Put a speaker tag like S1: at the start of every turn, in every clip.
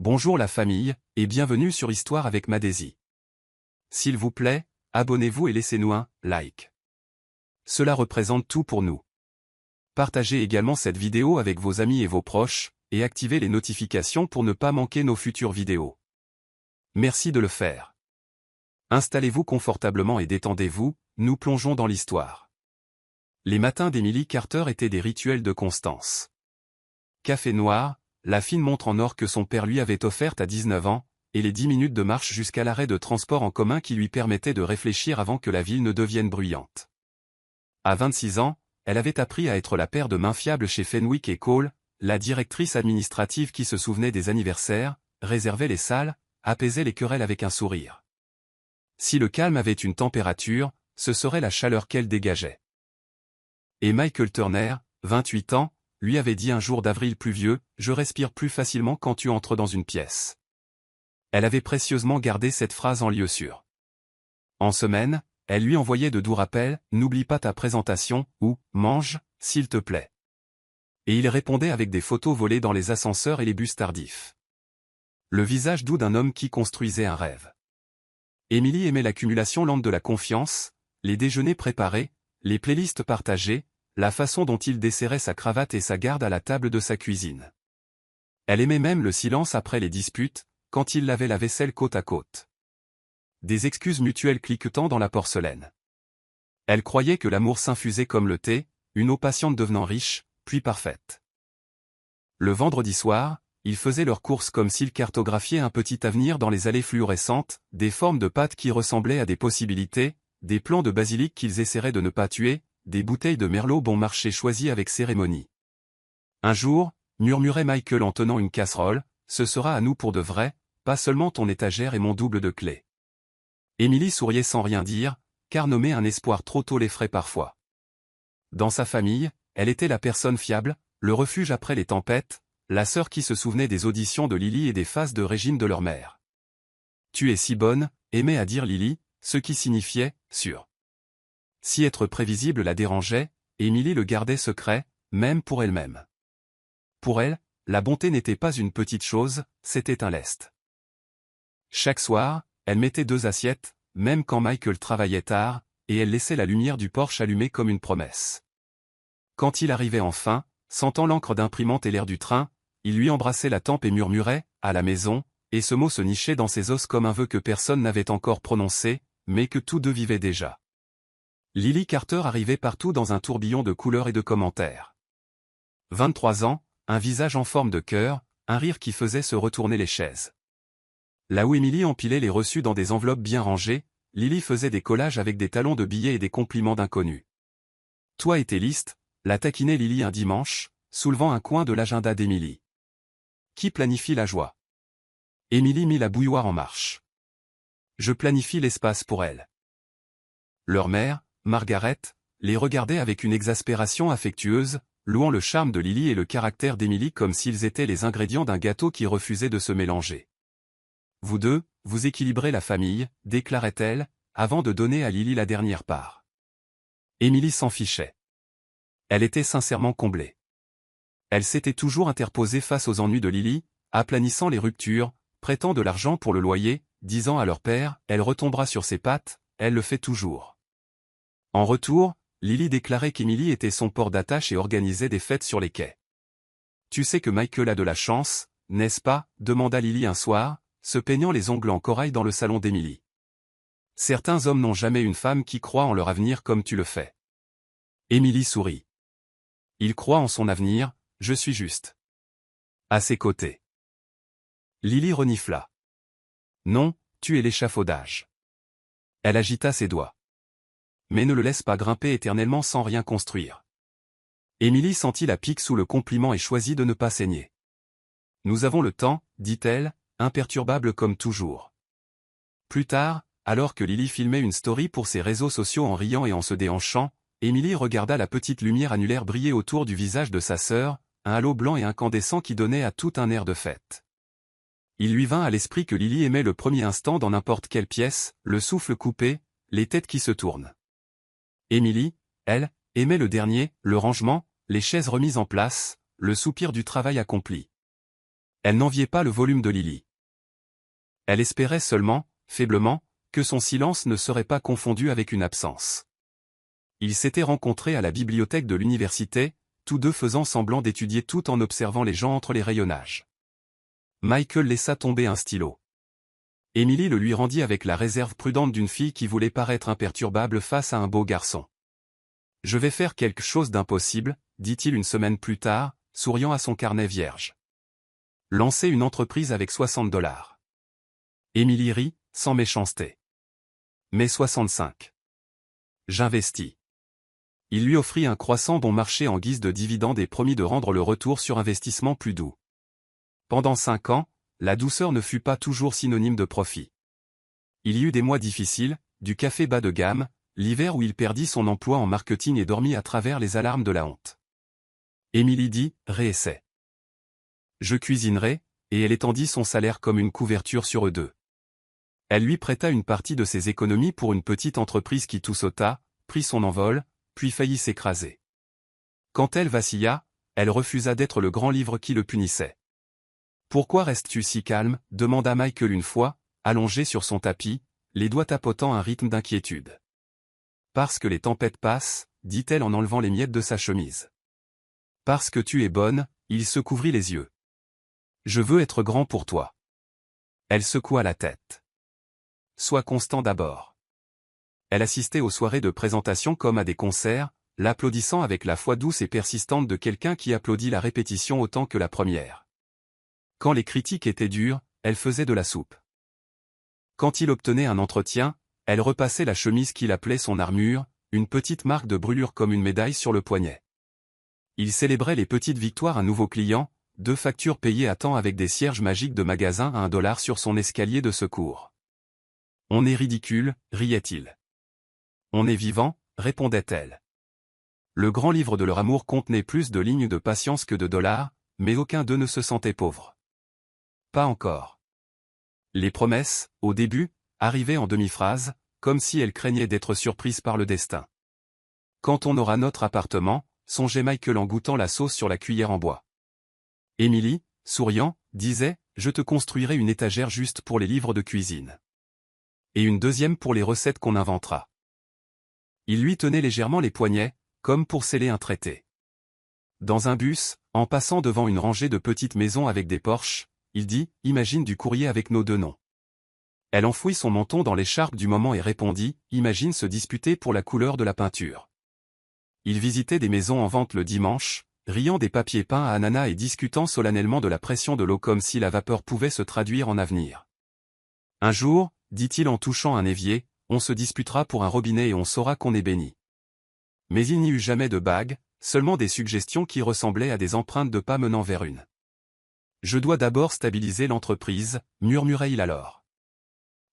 S1: Bonjour la famille, et bienvenue sur Histoire avec Madésie. S'il vous plaît, abonnez-vous et laissez-nous un like. Cela représente tout pour nous. Partagez également cette vidéo avec vos amis et vos proches, et activez les notifications pour ne pas manquer nos futures vidéos. Merci de le faire. Installez-vous confortablement et détendez-vous, nous plongeons dans l'histoire. Les matins d'Emily Carter étaient des rituels de constance. Café noir, la fine montre en or que son père lui avait offerte à 19 ans, et les 10 minutes de marche jusqu'à l'arrêt de transport en commun qui lui permettaient de réfléchir avant que la ville ne devienne bruyante. À 26 ans, elle avait appris à être la paire de main fiable chez Fenwick et Cole, la directrice administrative qui se souvenait des anniversaires, réservait les salles, apaisait les querelles avec un sourire. Si le calme avait une température, ce serait la chaleur qu'elle dégageait. Et Michael Turner, 28 ans, lui avait dit un jour d'avril pluvieux, « Je respire plus facilement quand tu entres dans une pièce. » Elle avait précieusement gardé cette phrase en lieu sûr. En semaine, elle lui envoyait de doux rappels, « N'oublie pas ta présentation » ou « Mange, s'il te plaît. » Et il répondait avec des photos volées dans les ascenseurs et les bus tardifs. Le visage doux d'un homme qui construisait un rêve. Emily aimait l'accumulation lente de la confiance, les déjeuners préparés, les playlists partagées, la façon dont il desserrait sa cravate et sa garde à la table de sa cuisine. Elle aimait même le silence après les disputes, quand il lavait la vaisselle côte à côte. Des excuses mutuelles cliquetant dans la porcelaine. Elle croyait que l'amour s'infusait comme le thé, une eau patiente devenant riche, puis parfaite. Le vendredi soir, ils faisaient leurs courses comme s'ils cartographiaient un petit avenir dans les allées fluorescentes, des formes de pâtes qui ressemblaient à des possibilités, des plants de basilic qu'ils essaieraient de ne pas tuer, des bouteilles de merlot bon marché choisies avec cérémonie. Un jour, murmurait Michael en tenant une casserole, ce sera à nous pour de vrai, pas seulement ton étagère et mon double de clés. Emily souriait sans rien dire, car nommer un espoir trop tôt l'effraie parfois. Dans sa famille, elle était la personne fiable, le refuge après les tempêtes, la sœur qui se souvenait des auditions de Lily et des phases de régime de leur mère. Tu es si bonne, aimait à dire Lily, ce qui signifiait, sûr. Si être prévisible la dérangeait, Emily le gardait secret, même pour elle-même. Pour elle, la bonté n'était pas une petite chose, c'était un lest. Chaque soir, elle mettait 2 assiettes, même quand Michael travaillait tard, et elle laissait la lumière du porche allumée comme une promesse. Quand il arrivait enfin, sentant l'encre d'imprimante et l'air du train, il lui embrassait la tempe et murmurait « à la maison », et ce mot se nichait dans ses os comme un vœu que personne n'avait encore prononcé, mais que tous deux vivaient déjà. Lily Carter arrivait partout dans un tourbillon de couleurs et de commentaires. 23 ans, un visage en forme de cœur, un rire qui faisait se retourner les chaises. Là où Emily empilait les reçus dans des enveloppes bien rangées, Lily faisait des collages avec des talons de billets et des compliments d'inconnus. Toi et tes listes, la taquinait Lily un dimanche, soulevant un coin de l'agenda d'Emily. Qui planifie la joie? Emily mit la bouilloire en marche. Je planifie l'espace pour elle. Leur mère, Margaret, les regardait avec une exaspération affectueuse, louant le charme de Lily et le caractère d'Emily comme s'ils étaient les ingrédients d'un gâteau qui refusait de se mélanger. Vous deux, vous équilibrez la famille, déclarait-elle, avant de donner à Lily la dernière part. Emily s'en fichait. Elle était sincèrement comblée. Elle s'était toujours interposée face aux ennuis de Lily, aplanissant les ruptures, prêtant de l'argent pour le loyer, disant à leur père, elle retombera sur ses pattes, elle le fait toujours. En retour, Lily déclarait qu'Emily était son port d'attache et organisait des fêtes sur les quais. Tu sais que Michael a de la chance, n'est-ce pas? Demanda Lily un soir, se peignant les ongles en corail dans le salon d'Emily. Certains hommes n'ont jamais une femme qui croit en leur avenir comme tu le fais. Emily sourit. Il croit en son avenir, je suis juste. À ses côtés. Lily renifla. Non, tu es l'échafaudage. Elle agita ses doigts. Mais ne le laisse pas grimper éternellement sans rien construire. Emily sentit la pique sous le compliment et choisit de ne pas saigner. Nous avons le temps, dit-elle, imperturbable comme toujours. Plus tard, alors que Lily filmait une story pour ses réseaux sociaux en riant et en se déhanchant, Emily regarda la petite lumière annulaire briller autour du visage de sa sœur, un halo blanc et incandescent qui donnait à tout un air de fête. Il lui vint à l'esprit que Lily aimait le premier instant dans n'importe quelle pièce, le souffle coupé, les têtes qui se tournent. Emily, elle, aimait le dernier, le rangement, les chaises remises en place, le soupir du travail accompli. Elle n'enviait pas le volume de Lily. Elle espérait seulement, faiblement, que son silence ne serait pas confondu avec une absence. Ils s'étaient rencontrés à la bibliothèque de l'université, tous deux faisant semblant d'étudier tout en observant les gens entre les rayonnages. Michael laissa tomber un stylo. Emily le lui rendit avec la réserve prudente d'une fille qui voulait paraître imperturbable face à un beau garçon. « Je vais faire quelque chose d'impossible, » dit-il une semaine plus tard, souriant à son carnet vierge. « Lancer une entreprise avec $60. » Emily rit, sans méchanceté. « Mais 65. » J'investis. Il lui offrit un croissant bon marché en guise de dividende et promit de rendre le retour sur investissement plus doux. Pendant 5 ans, la douceur ne fut pas toujours synonyme de profit. Il y eut des mois difficiles, du café bas de gamme, l'hiver où il perdit son emploi en marketing et dormit à travers les alarmes de la honte. Emily dit, réessaie. Je cuisinerai, et elle étendit son salaire comme une couverture sur eux deux. Elle lui prêta une partie de ses économies pour une petite entreprise qui tout sauta, prit son envol, puis faillit s'écraser. Quand elle vacilla, elle refusa d'être le grand livre qui le punissait. « Pourquoi restes-tu si calme » demanda Michael une fois, allongé sur son tapis, les doigts tapotant un rythme d'inquiétude. « Parce que les tempêtes passent, » dit-elle en enlevant les miettes de sa chemise. « Parce que tu es bonne » il se couvrit les yeux. « Je veux être grand pour toi. » Elle secoua la tête. « Sois constant d'abord. » Elle assistait aux soirées de présentation comme à des concerts, l'applaudissant avec la foi douce et persistante de quelqu'un qui applaudit la répétition autant que la première. Quand les critiques étaient dures, elle faisait de la soupe. Quand il obtenait un entretien, elle repassait la chemise qu'il appelait son armure, une petite marque de brûlure comme une médaille sur le poignet. Il célébrait les petites victoires. Un nouveau client, 2 factures payées à temps avec des cierges magiques de magasin à $1 sur son escalier de secours. « On est ridicule » riait-il. « On est vivant » répondait-elle. Le grand livre de leur amour contenait plus de lignes de patience que de dollars, mais aucun d'eux ne se sentait pauvre. Pas encore. Les promesses, au début, arrivaient en demi-phrase, comme si elles craignaient d'être surprises par le destin. Quand on aura notre appartement, songeait Michael en goûtant la sauce sur la cuillère en bois. Emily, souriant, disait, je te construirai une étagère juste pour les livres de cuisine. Et une deuxième pour les recettes qu'on inventera. Il lui tenait légèrement les poignets, comme pour sceller un traité. Dans un bus, en passant devant une rangée de petites maisons avec des porches, il dit, imagine du courrier avec nos 2 noms. Elle enfouit son menton dans l'écharpe du moment et répondit, imagine se disputer pour la couleur de la peinture. Il visitait des maisons en vente le dimanche, riant des papiers peints à ananas et discutant solennellement de la pression de l'eau comme si la vapeur pouvait se traduire en avenir. Un jour, dit-il en touchant un évier, on se disputera pour un robinet et on saura qu'on est béni. Mais il n'y eut jamais de bague, seulement des suggestions qui ressemblaient à des empreintes de pas menant vers une. Je dois d'abord stabiliser l'entreprise, murmurait-il alors.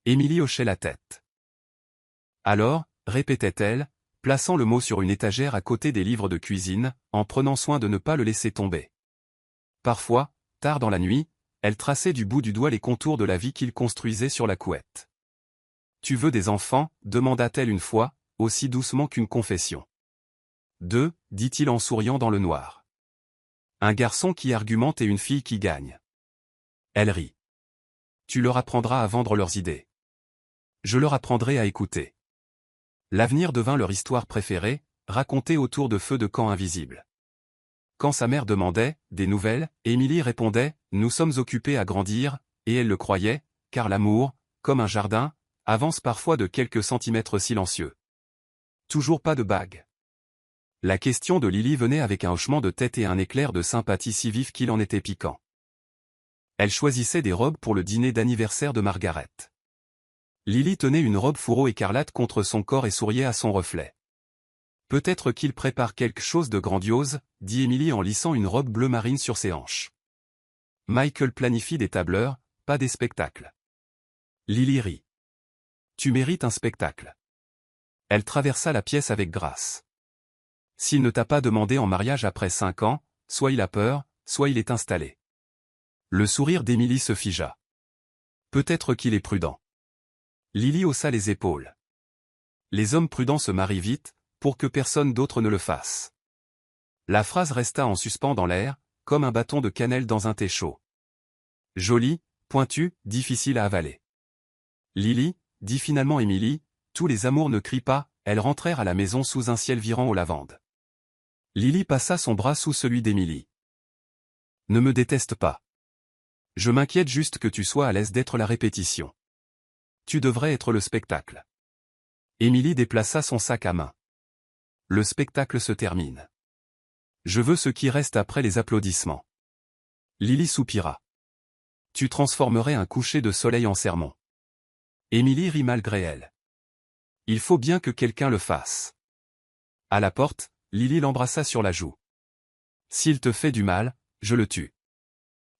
S1: Emily hochait la tête. Alors, répétait-elle, plaçant le mot sur une étagère à côté des livres de cuisine, en prenant soin de ne pas le laisser tomber. Parfois, tard dans la nuit, elle traçait du bout du doigt les contours de la vie qu'il construisait sur la couette. « Tu veux des enfants » demanda-t-elle une fois, aussi doucement qu'une confession. « 2, dit-il en souriant dans le noir. Un garçon qui argumente et une fille qui gagne. Elle rit. Tu leur apprendras à vendre leurs idées. Je leur apprendrai à écouter. L'avenir devint leur histoire préférée, racontée autour de feux de camp invisibles. Quand sa mère demandait des nouvelles, Emily répondait « Nous sommes occupés à grandir », et elle le croyait, car l'amour, comme un jardin, avance parfois de quelques centimètres silencieux. Toujours pas de bague. La question de Lily venait avec un hochement de tête et un éclair de sympathie si vif qu'il en était piquant. Elle choisissait des robes pour le dîner d'anniversaire de Margaret. Lily tenait une robe fourreau écarlate contre son corps et souriait à son reflet. « Peut-être qu'il prépare quelque chose de grandiose », dit Emily en lissant une robe bleu marine sur ses hanches. Michael planifie des tableurs, pas des spectacles. Lily rit. « Tu mérites un spectacle. » Elle traversa la pièce avec grâce. S'il ne t'a pas demandé en mariage après 5 ans, soit il a peur, soit il est installé. Le sourire d'Emily se figea. Peut-être qu'il est prudent. Lily haussa les épaules. Les hommes prudents se marient vite, pour que personne d'autre ne le fasse. La phrase resta en suspens dans l'air, comme un bâton de cannelle dans un thé chaud. Joli, pointu, difficile à avaler. Lily, dit finalement Émilie, tous les amours ne crient pas, elles rentrèrent à la maison sous un ciel virant aux lavandes. Lily passa son bras sous celui d'Émilie. Ne me déteste pas. Je m'inquiète juste que tu sois à l'aise d'être la répétition. Tu devrais être le spectacle. Émilie déplaça son sac à main. Le spectacle se termine. Je veux ce qui reste après les applaudissements. Lily soupira. Tu transformerais un coucher de soleil en sermon. Émilie rit malgré elle. Il faut bien que quelqu'un le fasse. À la porte, Lily l'embrassa sur la joue. S'il te fait du mal, je le tue.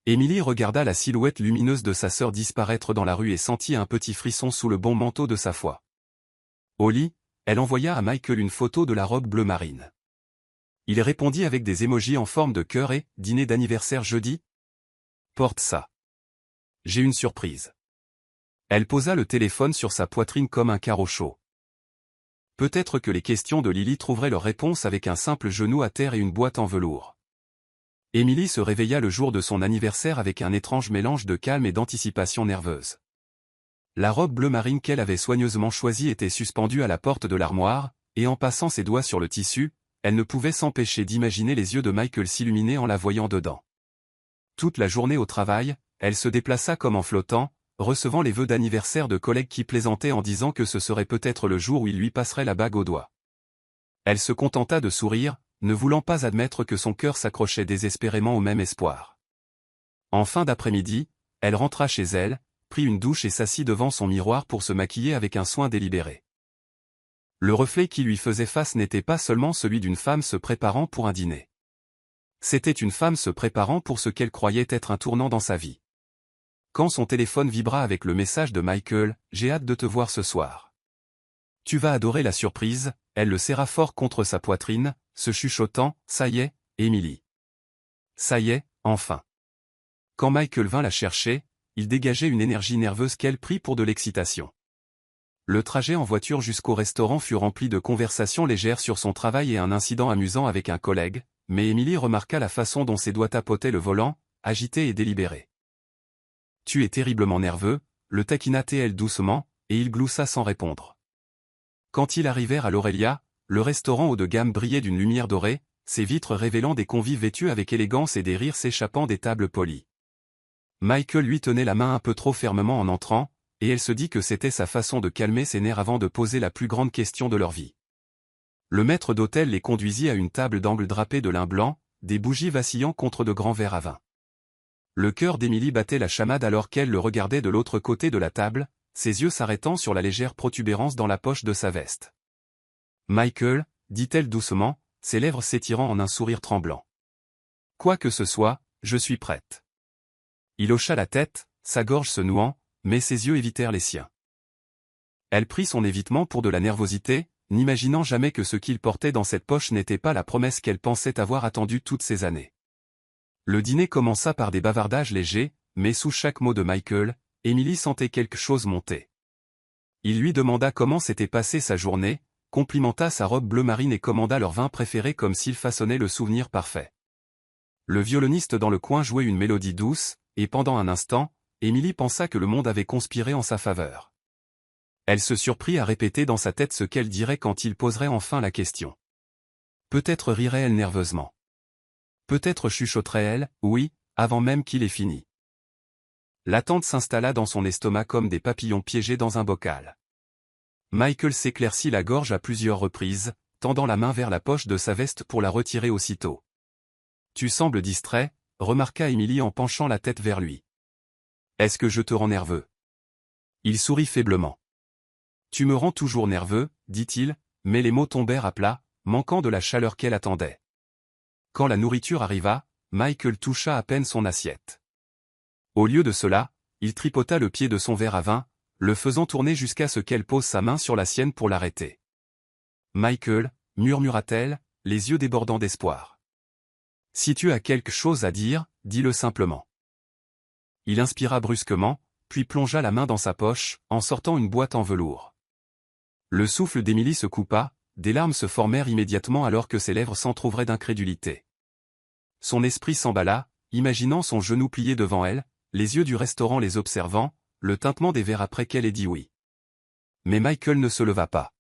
S1: Émilie regarda la silhouette lumineuse de sa sœur disparaître dans la rue et sentit un petit frisson sous le bon manteau de sa foi. Au lit, elle envoya à Michael une photo de la robe bleu marine. Il répondit avec des émojis en forme de cœur et « Dîner d'anniversaire jeudi ?» Porte ça. J'ai une surprise. Elle posa le téléphone sur sa poitrine comme un carreau chaud. Peut-être que les questions de Lily trouveraient leur réponse avec un simple genou à terre et une boîte en velours. Émilie se réveilla le jour de son anniversaire avec un étrange mélange de calme et d'anticipation nerveuse. La robe bleu marine qu'elle avait soigneusement choisie était suspendue à la porte de l'armoire, et en passant ses doigts sur le tissu, elle ne pouvait s'empêcher d'imaginer les yeux de Michael s'illuminer en la voyant dedans. Toute la journée au travail, elle se déplaça comme en flottant, recevant les vœux d'anniversaire de collègues qui plaisantaient en disant que ce serait peut-être le jour où il lui passerait la bague au doigt. Elle se contenta de sourire, ne voulant pas admettre que son cœur s'accrochait désespérément au même espoir. En fin d'après-midi, elle rentra chez elle, prit une douche et s'assit devant son miroir pour se maquiller avec un soin délibéré. Le reflet qui lui faisait face n'était pas seulement celui d'une femme se préparant pour un dîner. C'était une femme se préparant pour ce qu'elle croyait être un tournant dans sa vie. Quand son téléphone vibra avec le message de Michael, « J'ai hâte de te voir ce soir. Tu vas adorer la surprise », elle le serra fort contre sa poitrine, se chuchotant, « Ça y est, Émilie. Ça y est, enfin. » Quand Michael vint la chercher, il dégageait une énergie nerveuse qu'elle prit pour de l'excitation. Le trajet en voiture jusqu'au restaurant fut rempli de conversations légères sur son travail et un incident amusant avec un collègue, mais Émilie remarqua la façon dont ses doigts tapotaient le volant, agités et délibérés. « Tu es terriblement nerveux », le taquina-t-elle doucement, et il gloussa sans répondre. Quand ils arrivèrent à l'Aurélia, le restaurant haut de gamme brillait d'une lumière dorée, ses vitres révélant des convives vêtus avec élégance et des rires s'échappant des tables polies. Michael lui tenait la main un peu trop fermement en entrant, et elle se dit que c'était sa façon de calmer ses nerfs avant de poser la plus grande question de leur vie. Le maître d'hôtel les conduisit à une table d'angle drapée de lin blanc, des bougies vacillant contre de grands verres à vin. Le cœur d'Émilie battait la chamade alors qu'elle le regardait de l'autre côté de la table, ses yeux s'arrêtant sur la légère protubérance dans la poche de sa veste. « Michael », dit-elle doucement, ses lèvres s'étirant en un sourire tremblant. « Quoi que ce soit, je suis prête. » Il hocha la tête, sa gorge se nouant, mais ses yeux évitèrent les siens. Elle prit son évitement pour de la nervosité, n'imaginant jamais que ce qu'il portait dans cette poche n'était pas la promesse qu'elle pensait avoir attendue toutes ces années. Le dîner commença par des bavardages légers, mais sous chaque mot de Michael, Émilie sentait quelque chose monter. Il lui demanda comment s'était passée sa journée, complimenta sa robe bleu marine et commanda leur vin préféré comme s'il façonnait le souvenir parfait. Le violoniste dans le coin jouait une mélodie douce, et pendant un instant, Émilie pensa que le monde avait conspiré en sa faveur. Elle se surprit à répéter dans sa tête ce qu'elle dirait quand il poserait enfin la question. Peut-être rirait-elle nerveusement. Peut-être chuchoterait-elle, oui, avant même qu'il ait fini. L'attente s'installa dans son estomac comme des papillons piégés dans un bocal. Michael s'éclaircit la gorge à plusieurs reprises, tendant la main vers la poche de sa veste pour la retirer aussitôt. « Tu sembles distrait », remarqua Émilie en penchant la tête vers lui. « Est-ce que je te rends nerveux ?» Il sourit faiblement. « Tu me rends toujours nerveux, dit-il, mais les mots tombèrent à plat, manquant de la chaleur qu'elle attendait. Quand la nourriture arriva, Michael toucha à peine son assiette. Au lieu de cela, il tripota le pied de son verre à vin, le faisant tourner jusqu'à ce qu'elle pose sa main sur la sienne pour l'arrêter. « Michael », murmura-t-elle, les yeux débordant d'espoir. « Si tu as quelque chose à dire, dis-le simplement. » Il inspira brusquement, puis plongea la main dans sa poche, en sortant une boîte en velours. Le souffle d'Émilie se coupa, des larmes se formèrent immédiatement alors que ses lèvres s'entr'ouvraient d'incrédulité. Son esprit s'emballa, imaginant son genou plié devant elle, les yeux du restaurant les observant, le tintement des verres après qu'elle ait dit oui. Mais Michael ne se leva pas.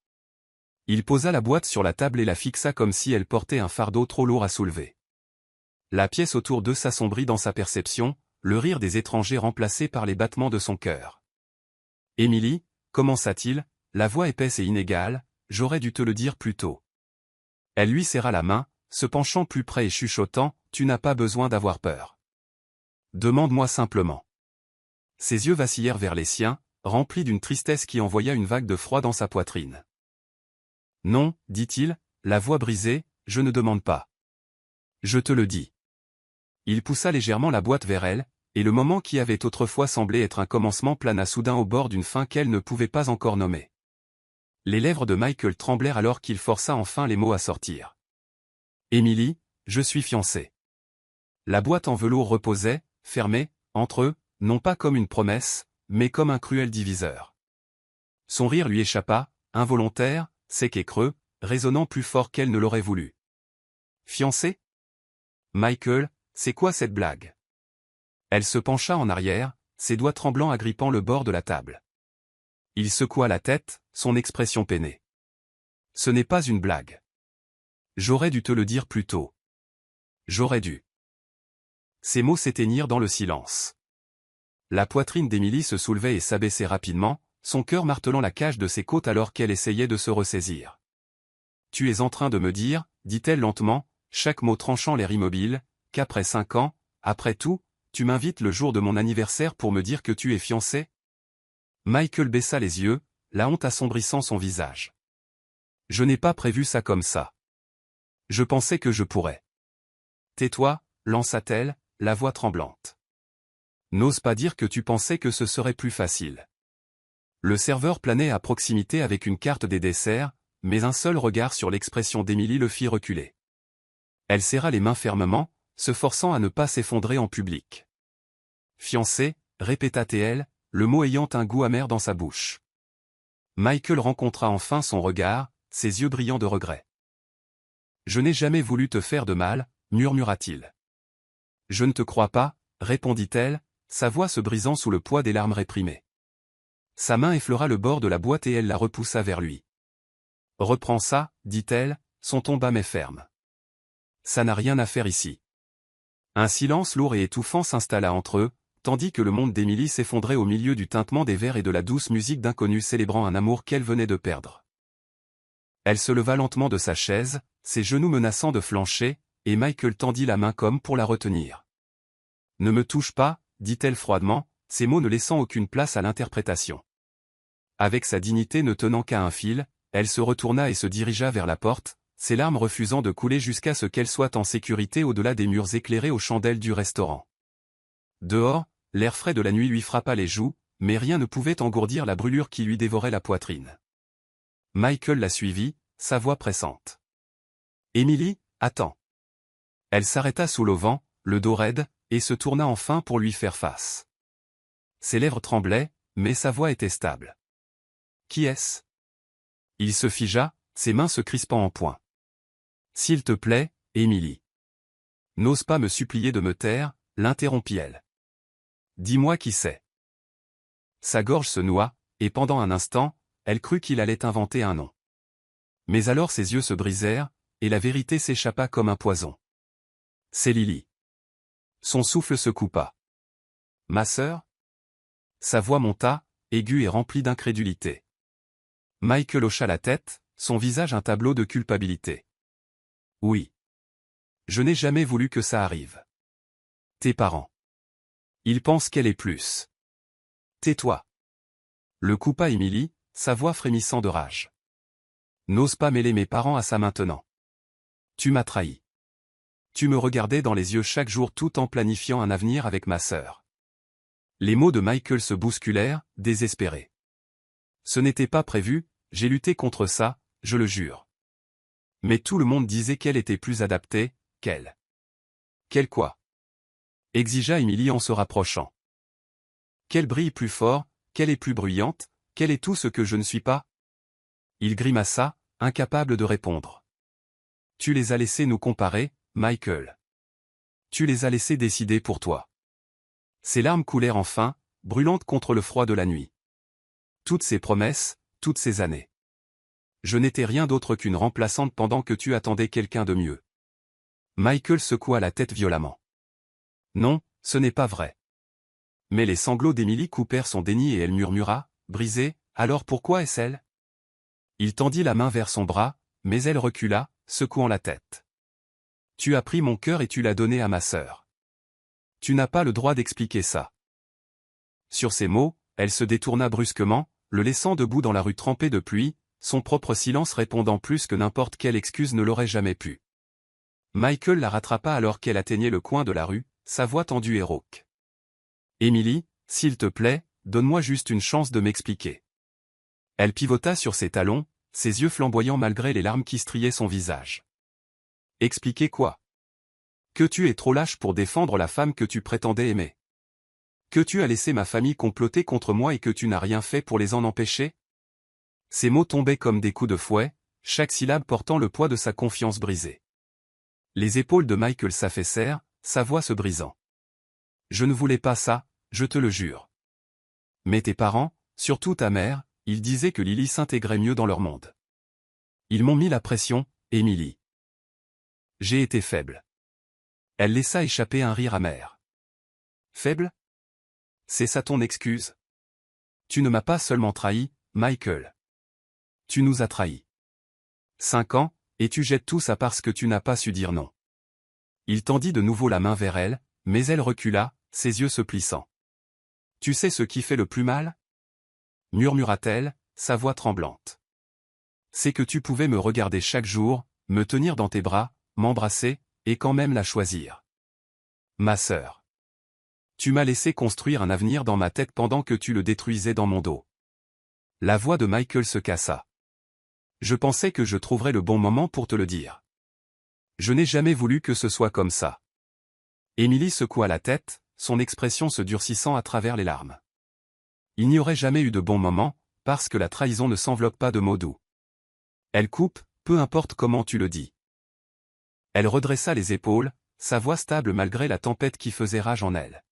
S1: Il posa la boîte sur la table et la fixa comme si elle portait un fardeau trop lourd à soulever. La pièce autour d'eux s'assombrit dans sa perception, le rire des étrangers remplacé par les battements de son cœur. « Émilie, commença-t-il, la voix épaisse et inégale, j'aurais dû te le dire plus tôt. » Elle lui serra la main, se penchant plus près et chuchotant, « Tu n'as pas besoin d'avoir peur. Demande-moi simplement. » Ses yeux vacillèrent vers les siens, remplis d'une tristesse qui envoya une vague de froid dans sa poitrine. « Non, dit-il, la voix brisée, je ne demande pas. Je te le dis. » Il poussa légèrement la boîte vers elle, et le moment qui avait autrefois semblé être un commencement plana soudain au bord d'une fin qu'elle ne pouvait pas encore nommer. Les lèvres de Michael tremblèrent alors qu'il força enfin les mots à sortir. « Émilie, je suis fiancé. » La boîte en velours reposait, fermée, entre eux, non pas comme une promesse, mais comme un cruel diviseur. Son rire lui échappa, involontaire, sec et creux, résonnant plus fort qu'elle ne l'aurait voulu. « Fiancé ? Michael, c'est quoi cette blague ?» Elle se pencha en arrière, ses doigts tremblants agrippant le bord de la table. Il secoua la tête, son expression peinée. « Ce n'est pas une blague. J'aurais dû te le dire plus tôt. J'aurais dû. » Ces mots s'éteignirent dans le silence. La poitrine d'Émilie se soulevait et s'abaissait rapidement, son cœur martelant la cage de ses côtes alors qu'elle essayait de se ressaisir. « Tu es en train de me dire, dit-elle lentement, chaque mot tranchant l'air immobile, qu'après 5 ans, après tout, tu m'invites le jour de mon anniversaire pour me dire que tu es fiancé ?» Michael baissa les yeux, la honte assombrissant son visage. « Je n'ai pas prévu ça comme ça. Je pensais que je pourrais. »« Tais-toi, » lança-t-elle, la voix tremblante. « N'ose pas dire que tu pensais que ce serait plus facile. » Le serveur planait à proximité avec une carte des desserts, mais un seul regard sur l'expression d'Émilie le fit reculer. Elle serra les mains fermement, se forçant à ne pas s'effondrer en public. « Fiancé » répéta-t-elle, le mot ayant un goût amer dans sa bouche. Michael rencontra enfin son regard, ses yeux brillants de regret. « Je n'ai jamais voulu te faire de mal, » murmura-t-il. « Je ne te crois pas, » répondit-elle, sa voix se brisant sous le poids des larmes réprimées. Sa main effleura le bord de la boîte et elle la repoussa vers lui. « Reprends ça, dit-elle, son ton bas mais ferme. Ça n'a rien à faire ici. » Un silence lourd et étouffant s'installa entre eux, tandis que le monde d'Émilie s'effondrait au milieu du tintement des verres et de la douce musique d'inconnus célébrant un amour qu'elle venait de perdre. Elle se leva lentement de sa chaise, ses genoux menaçant de flancher, et Michael tendit la main comme pour la retenir. « Ne me touche pas, » dit-elle froidement, ses mots ne laissant aucune place à l'interprétation. Avec sa dignité ne tenant qu'à un fil, elle se retourna et se dirigea vers la porte, ses larmes refusant de couler jusqu'à ce qu'elle soit en sécurité au-delà des murs éclairés aux chandelles du restaurant. Dehors, l'air frais de la nuit lui frappa les joues, mais rien ne pouvait engourdir la brûlure qui lui dévorait la poitrine. Michael la suivit, sa voix pressante. « Émilie, attends. » Elle s'arrêta sous l'auvent, le dos raide, et se tourna enfin pour lui faire face. Ses lèvres tremblaient, mais sa voix était stable. « Qui est-ce » Il se figea, ses mains se crispant en poing. « S'il te plaît, Émilie. » « N'ose pas me supplier de me taire, » l'interrompit-elle. « Dis-moi qui c'est. » Sa gorge se noua, et pendant un instant, elle crut qu'il allait inventer un nom. Mais alors ses yeux se brisèrent, et la vérité s'échappa comme un poison. « C'est Lily. » Son souffle se coupa. « Ma sœur ?» Sa voix monta, aiguë et remplie d'incrédulité. Michael hocha la tête, son visage un tableau de culpabilité. « Oui. Je n'ai jamais voulu que ça arrive. Tes parents. Ils pensent qu'elle est plus. Tais-toi. » Le coupa Émilie, sa voix frémissant de rage. « N'ose pas mêler mes parents à ça maintenant. Tu m'as trahi. Tu me regardais dans les yeux chaque jour tout en planifiant un avenir avec ma sœur. » Les mots de Michael se bousculèrent, désespérés. « Ce n'était pas prévu, j'ai lutté contre ça, je le jure. Mais tout le monde disait qu'elle était plus adaptée, qu'elle. » « Quelle quoi ?» exigea Émilie en se rapprochant. « Qu'elle brille plus fort, qu'elle est plus bruyante, qu'elle est tout ce que je ne suis pas ?» Il grimaça, incapable de répondre. « Tu les as laissés nous comparer, Michael. Tu les as laissés décider pour toi. Ses larmes coulèrent enfin, brûlantes contre le froid de la nuit. Toutes ces promesses, toutes ces années. Je n'étais rien d'autre qu'une remplaçante pendant que tu attendais quelqu'un de mieux. Michael secoua la tête violemment. Non, ce n'est pas vrai. Mais les sanglots d'Emily coupèrent son déni et elle murmura, brisée, alors pourquoi est-ce elle? Il tendit la main vers son bras, mais elle recula, secouant la tête. Tu as pris mon cœur et tu l'as donné à ma sœur. Tu n'as pas le droit d'expliquer ça. Sur ces mots, elle se détourna brusquement, le laissant debout dans la rue trempée de pluie, son propre silence répondant plus que n'importe quelle excuse ne l'aurait jamais pu. Michael la rattrapa alors qu'elle atteignait le coin de la rue, sa voix tendue et rauque. Emily, s'il te plaît, donne-moi juste une chance de m'expliquer. Elle pivota sur ses talons, ses yeux flamboyants malgré les larmes qui striaient son visage. Expliquer quoi? Que tu es trop lâche pour défendre la femme que tu prétendais aimer. Que tu as laissé ma famille comploter contre moi et que tu n'as rien fait pour les en empêcher? Ces mots tombaient comme des coups de fouet, chaque syllabe portant le poids de sa confiance brisée. Les épaules de Michael s'affaissèrent, sa voix se brisant. Je ne voulais pas ça, je te le jure. Mais tes parents, surtout ta mère, ils disaient que Lily s'intégrait mieux dans leur monde. Ils m'ont mis la pression, Emily. J'ai été faible. Elle laissa échapper un rire amer. Faible? C'est ça ton excuse? Tu ne m'as pas seulement trahi, Michael. Tu nous as trahis. 5 ans, et tu jettes tout ça parce que tu n'as pas su dire non. Il tendit de nouveau la main vers elle, mais elle recula, ses yeux se plissant. Tu sais ce qui fait le plus mal? Murmura-t-elle, sa voix tremblante. C'est que tu pouvais me regarder chaque jour, me tenir dans tes bras, m'embrasser, et quand même la choisir. Ma sœur. Tu m'as laissé construire un avenir dans ma tête pendant que tu le détruisais dans mon dos. La voix de Michael se cassa. Je pensais que je trouverais le bon moment pour te le dire. Je n'ai jamais voulu que ce soit comme ça. Emily secoua la tête, son expression se durcissant à travers les larmes. Il n'y aurait jamais eu de bon moment, parce que la trahison ne s'enveloppe pas de mots doux. Elle coupe, peu importe comment tu le dis. Elle redressa les épaules, sa voix stable malgré la tempête qui faisait rage en elle.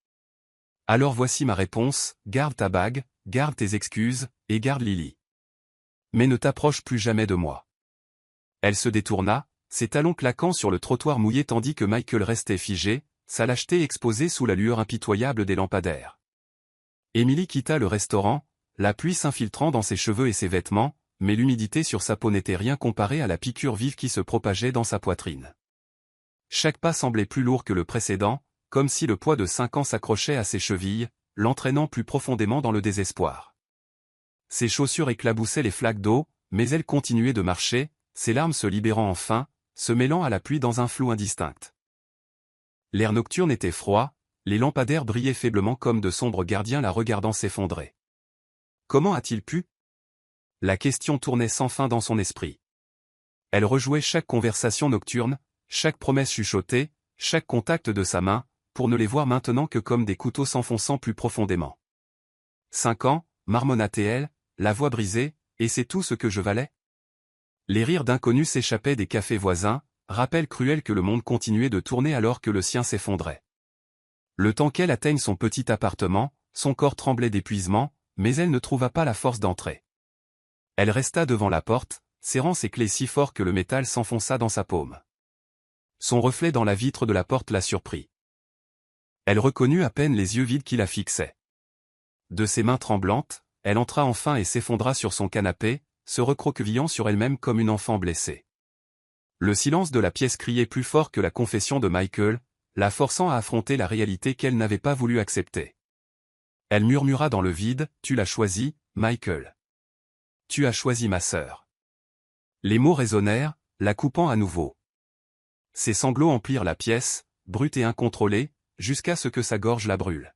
S1: Alors voici ma réponse, garde ta bague, garde tes excuses, et garde Lily. Mais ne t'approche plus jamais de moi. Elle se détourna, ses talons claquant sur le trottoir mouillé tandis que Michael restait figé, sa lâcheté exposée sous la lueur impitoyable des lampadaires. Emily quitta le restaurant, la pluie s'infiltrant dans ses cheveux et ses vêtements, mais l'humidité sur sa peau n'était rien comparée à la piqûre vive qui se propageait dans sa poitrine. Chaque pas semblait plus lourd que le précédent, comme si le poids de 5 ans s'accrochait à ses chevilles, l'entraînant plus profondément dans le désespoir. Ses chaussures éclaboussaient les flaques d'eau, mais elle continuait de marcher, ses larmes se libérant enfin, se mêlant à la pluie dans un flou indistinct. L'air nocturne était froid, les lampadaires brillaient faiblement comme de sombres gardiens la regardant s'effondrer. Comment a-t-il pu? La question tournait sans fin dans son esprit. Elle rejouait chaque conversation nocturne, chaque promesse chuchotée, chaque contact de sa main, pour ne les voir maintenant que comme des couteaux s'enfonçant plus profondément. 5 ans, marmonna-t-elle, la voix brisée, et c'est tout ce que je valais? Les rires d'inconnus s'échappaient des cafés voisins, rappel cruel que le monde continuait de tourner alors que le sien s'effondrait. Le temps qu'elle atteigne son petit appartement, son corps tremblait d'épuisement, mais elle ne trouva pas la force d'entrer. Elle resta devant la porte, serrant ses clés si fort que le métal s'enfonça dans sa paume. Son reflet dans la vitre de la porte la surprit. Elle reconnut à peine les yeux vides qui la fixaient. De ses mains tremblantes, elle entra enfin et s'effondra sur son canapé, se recroquevillant sur elle-même comme une enfant blessée. Le silence de la pièce criait plus fort que la confession de Michael, la forçant à affronter la réalité qu'elle n'avait pas voulu accepter. Elle murmura dans le vide, « Tu l'as choisi, Michael. Tu as choisi ma sœur. » Les mots résonnèrent, la coupant à nouveau. Ses sanglots emplirent la pièce, brute et incontrôlée, jusqu'à ce que sa gorge la brûle.